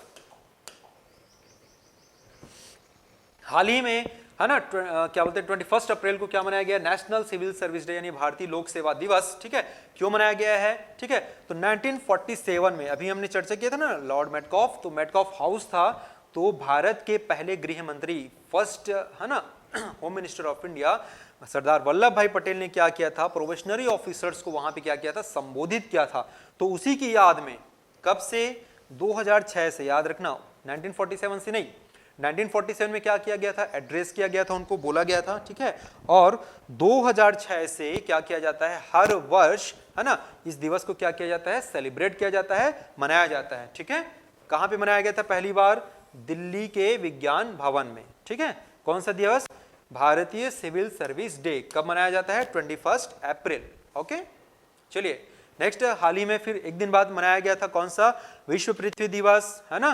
हाल ही में, है ना, क्या बोलते हैं 21 अप्रैल को क्या मनाया गया, नेशनल सिविल सर्विस डे यानी भारतीय लोक सेवा दिवस, ठीक है। क्यों मनाया गया है, ठीक है, तो 1947 में, अभी हमने चर्चा किया था ना लॉर्ड मेटकॉफ, तो मेटकॉफ हाउस था, तो भारत के पहले गृह मंत्री, फर्स्ट, है ना, home minister of India Sardar Vallabh भाई पटेल ने क्या किया था, प्रोबेशनरी ऑफिसर्स को वहां पे क्या किया था, संबोधित किया था। तो उसी की याद में कब से, 2006 से, याद रखना 1947 से नहीं, 1947 में क्या किया गया था, एड्रेस किया गया था, उनको बोला गया था, ठीक है। और 2006 से क्या किया जाता है, हर वर्ष, है ना, इस दिवस को क्या किया जाता है, सेलिब्रेट किया जाता है, मनाया जाता है, ठीक है। कहां पे मनाया गया था पहली बार, दिल्ली के विज्ञान भवन में, ठीक है। कौन सा दिवस, भारतीय सिविल सर्विस डे, कब मनाया जाता है, 21 अप्रैल, ओके। चलिए नेक्स्ट, हाल ही में फिर एक दिन बाद मनाया गया था कौन सा, विश्व पृथ्वी दिवस, है ना।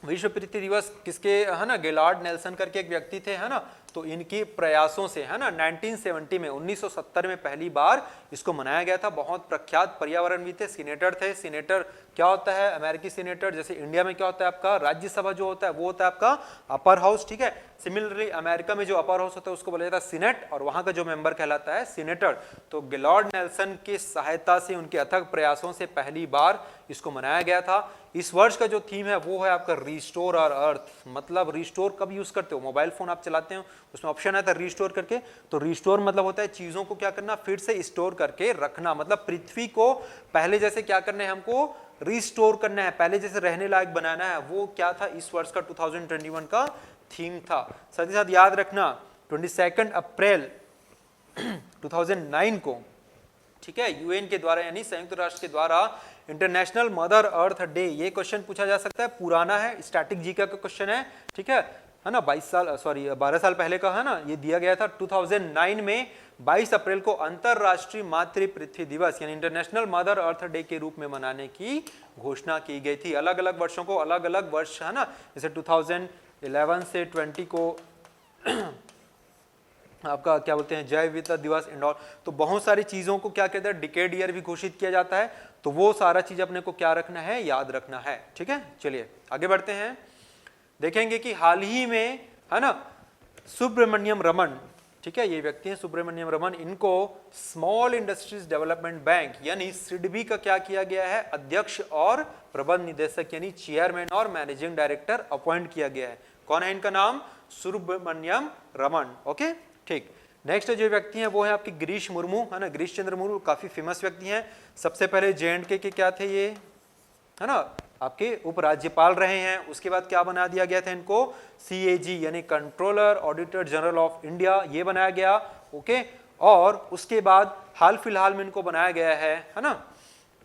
विश्व पृथ्वी दिवस किसके, है ना, गेलार्ड नेल्सन करके एक व्यक्ति थे, है ना, तो इनके प्रयासों से, है ना, 1970 में, 1970 में पहली बार इसको मनाया गया था। बहुत प्रख्यात पर्यावरण भी थे, सीनेटर थे। सीनेटर क्या होता है, अमेरिकी सीनेटर, जैसे इंडिया में क्या होता है आपका राज्यसभा जो होता है वो होता है आपका अपर हाउस, ठीक है। सिमिलरली अमेरिका में जो अपर हाउस होता है उसको बोला जाता है सीनेट, और वहां का जो मेंबर कहलाता है सीनेटर। तो गेलॉर्ड नेल्सन की सहायता से, उनके अथक प्रयासों से पहली बार इसको मनाया गया था। इस वर्ष का जो थीम है वो है आपका रिस्टोर आवर अर्थ। मतलब रिस्टोर कब यूज करते हो, मोबाइल फोन आप चलाते हो, उसमें ऑप्शन आता है रिस्टोर करके, तो रिस्टोर मतलब होता है चीजों को क्या करना, फिर से स्टोर करके रखना। मतलब पृथ्वी को पहले जैसे क्या करना है, हमको रिस्टोर करना है, पहले जैसे रहने लायक बनाना है। वो क्या था, इस वर्ष का 2021 का थीम था। साथ ही साथ याद रखना 22 अप्रैल 2009 को, ठीक है, यूएन के द्वारा यानी संयुक्त राष्ट्र के द्वारा इंटरनेशनल मदर अर्थ डे, ये क्वेश्चन पूछा जा सकता है, पुराना है, स्टैटिक जीके का क्वेश्चन है, ठीक है ना, 12 साल पहले का, है ना, ये दिया गया था 2009 में। 22 अप्रैल को अंतरराष्ट्रीय मातृ पृथ्वी दिवस यानी इंटरनेशनल मदर अर्थ डे के रूप में मनाने की घोषणा की गई थी। अलग अलग वर्षों को अलग अलग वर्ष, है ना, जैसे 2011 से 20 को आपका क्या बोलते हैं जैव विविधता दिवस एंड ऑल। तो बहुत सारी चीजों को क्या कहते हैं डिकेड ईयर भी घोषित किया जाता है। तो वो सारा चीज अपने को क्या रखना है, याद रखना है, ठीक है। चलिए आगे बढ़ते हैं, देखेंगे कि हाल ही में, है ना, सुब्रमण्यम रमन, ठीक है, ये व्यक्ति हैं सुब्रमण्यम रमन, इनको स्मॉल इंडस्ट्रीज डेवलपमेंट बैंक यानी सिडबी का क्या किया गया है, अध्यक्ष और प्रबंध निदेशक यानी चेयरमैन और मैनेजिंग डायरेक्टर अपॉइंट किया गया है। कौन है इनका नाम, सुब्रमण्यम रमन, ओके, ठीक। नेक्स्ट जो व्यक्ति हैं वो है आपके गिरीश मुर्मू, है ना, गिरीश चंद्र मुर्मू काफी फेमस व्यक्ति हैं। सबसे पहले JNK के क्या थे ये, है ना, आपके उपराज्यपाल रहे हैं। उसके बाद क्या बना दिया गया था इनको, CAG यानी controller auditor general of India, ये बनाया गया, ओके। और उसके बाद हाल फिलहाल में इनको बनाया गया है ना,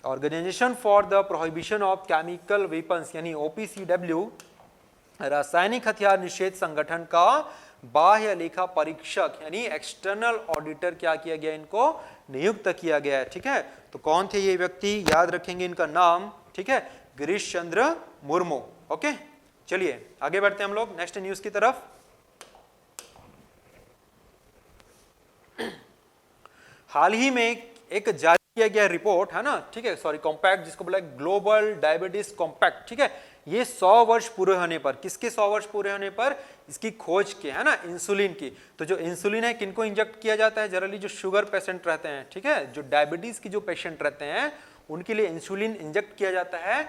organisation for the prohibition of chemical weapons यानी OPCW, रासायनिक हथियार निषेध संगठन का बाह्य लेखा परीक्षक यानी एक्सटर्नल ऑडिटर क्या किया गया, इनको नियुक्त किया गया है, ठीक है। तो कौन थे ये व्यक्ति, याद रखेंगे इनका नाम, ठीक है, गिरीश चंद्र मुर्मू। ओके, चलिए आगे बढ़ते हैं हम लोग नेक्स्ट न्यूज की तरफ। हाल ही में एक जारी किया गया रिपोर्ट है ना, ठीक है, सॉरी कॉम्पैक्ट जिसको बोला ग्लोबल डायबिटीज कॉम्पैक्ट, ठीक है, ये 100 वर्ष पूरे होने पर, किसके 100 वर्ष पूरे होने पर, इसकी खोज के, है ना, इंसुलिन की। तो जो इंसुलिन है किनको इंजेक्ट किया जाता है, जनरली जो शुगर पेशेंट रहते हैं, ठीक है, जो डायबिटीज की जो पेशेंट रहते हैं उनके लिए इंसुलिन इंजेक्ट किया जाता है,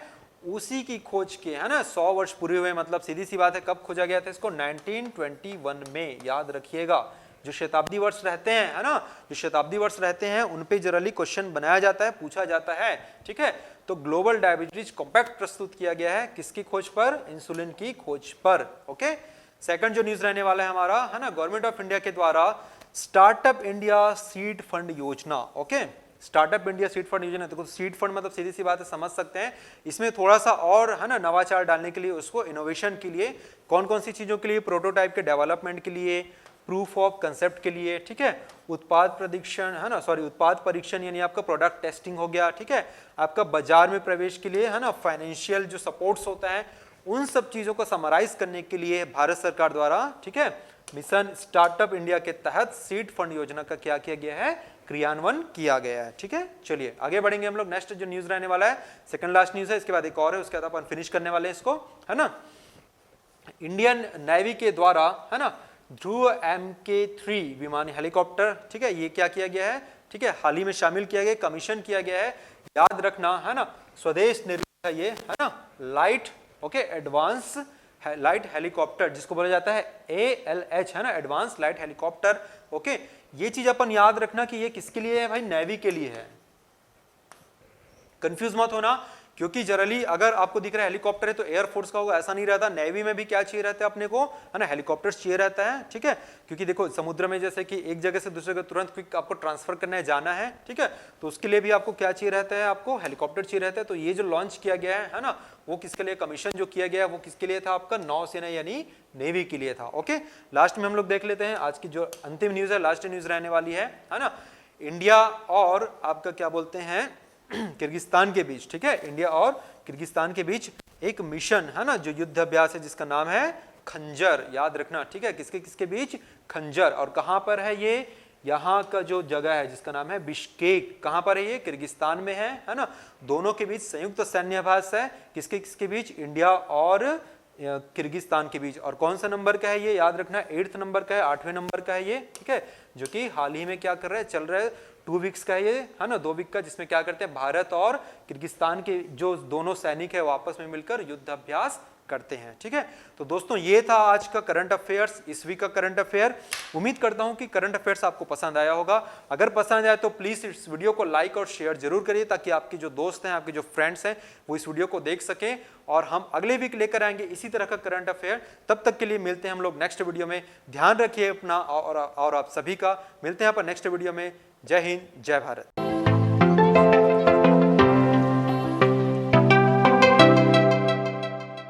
उसी की खोज के, है ना, 100 वर्ष पूरे हुए। मतलब सीधी सी बात है, कब खोजा गया था इसको, 1921 में, याद रखिएगा। जो शताब्दी वर्ष रहते हैं, है ना, जो शताब्दी वर्ष रहते हैं उन पे जनरली क्वेश्चन बनाया जाता है, पूछा जाता है, ठीक है। तो ग्लोबल डायबिटीज कॉम्पैक्ट प्रस्तुत किया गया है किसकी खोज पर, इंसुलिन की खोज पर। ओके, सेकंड जो न्यूज रहने वाला है हमारा, है ना, गवर्नमेंट ऑफ इंडिया के द्वारा स्टार्टअप इंडिया सीड फंड योजना। Okay, startup India seed fund योजना। देखो सीड फंड मतलब सीधी सी बात है, समझ सकते हैं, इसमें थोड़ा सा और, है ना, नवाचार डालने के लिए, उसको इनोवेशन के लिए, कौन कौन सी चीजों के लिए, प्रोटोटाइप के डेवलपमेंट के लिए, प्रूफ ऑफ कंसेप्ट के लिए, ठीक है, उत्पाद परीक्षण, है ना, सॉरी उत्पाद परीक्षण यानी आपका प्रोडक्ट टेस्टिंग हो गया, ठीक है, आपका बाजार में प्रवेश के लिए, है ना, फाइनेंशियल जो सपोर्ट्स होता है, उन सब चीजों को समराइज करने के लिए भारत सरकार द्वारा, ठीक है, मिशन स्टार्टअप इंडिया के तहत सीड फंड योजना का क्या किया गया है, क्रियान्वयन किया गया है। ठीक है, चलिए आगे बढ़ेंगे हम लोग। नेक्स्ट जो न्यूज रहने वाला है, सेकंड लास्ट न्यूज है, इसके बाद एक और है, उसके बाद अपन फिनिश करने वाले हैं इसको, है ना। इंडियन नेवी के द्वारा, है ना, ध्रुव MK3 विमान हेलीकॉप्टर, ठीक है, ये क्या किया गया है, ठीक है, हाल ही में शामिल किया गया, कमीशन किया गया है। याद रखना, है ना, स्वदेश निर्मित है ये, है ना, light, okay, advance light helicopter जिसको बोला जाता है ALH, है ना, एडवांस लाइट हेलीकॉप्टर। ओके, ये चीज अपन याद रखना कि ये किसके लिए है भाई, नेवी के लिए है, कंफ्यूज मत होना, क्योंकि जनरली अगर आपको दिख रहा है हेलीकॉप्टर है तो एयरफोर्स का होगा, ऐसा नहीं रहता। नेवी में भी क्या चाहिए रहता है अपने को, है ना, हेलीकॉप्टर्स चाहिए रहता है, ठीक है, क्योंकि देखो समुद्र में जैसे कि एक जगह से दूसरे जगह तुरंत क्विक आपको ट्रांसफर करना है, जाना है, ठीक है, तो उसके लिए भी आपको क्या चाहिए रहता है, आपको हेलीकॉप्टर चाहिए रहता है। तो ये जो लॉन्च किया गया है ना, वो किसके लिए, कमीशन जो किया गया है वो किसके लिए था, आपका नौसेना यानी नेवी के लिए था। ओके, लास्ट में हम लोग देख लेते हैं आज की जो अंतिम न्यूज है, लास्ट न्यूज रहने वाली है ना, इंडिया और आपका क्या बोलते हैं किर्गिस्तान के बीच, ठीक है, इंडिया और किर्गिस्तान के बीच एक मिशन है ना, जो युद्ध अभ्यास है जिसका नाम है खंजर। याद रखना, ठीक है, किसके किसके बीच, खंजर। और कहां पर है ये, यहाँ का जो जगह है जिसका नाम है बिश्केक, कहां पर है ये, किर्गिस्तान में है ना। दोनों के बीच संयुक्त सैन्य अभ्यास है, किसके किसके बीच, इंडिया और किर्गिस्तान के बीच। और कौन सा नंबर का है ये, याद रखना 8th नंबर का है, 8वें नंबर का है ये, ठीक है, जो कि हाल ही में क्या कर रहे हैं, चल रहा है, 2 वीक्स का ये, है ना, 2 वीक का, जिसमें क्या करते हैं, भारत और किर्गिस्तान के जो दोनों सैनिक है वो आपस में मिलकर युद्ध अभ्यास करते हैं। ठीक है, तो दोस्तों ये था आज का करंट अफेयर्स, इस वीक का करंट अफेयर। उम्मीद करता हूं कि करंट अफेयर्स आपको पसंद आया होगा। अगर पसंद आया तो प्लीज इस वीडियो को लाइक और शेयर जरूर करिए, ताकि आपके जो दोस्त हैं, आपके जो फ्रेंड्स हैं, वो इस वीडियो को देख सकें। और हम अगले वीक लेकर आएंगे इसी तरह का करंट अफेयर। तब तक के लिए मिलते हैं हम लोग नेक्स्ट वीडियो में। ध्यान रखिए अपना और आप सभी का। मिलते हैं अपन नेक्स्ट वीडियो में। जय हिंद, जय भारत।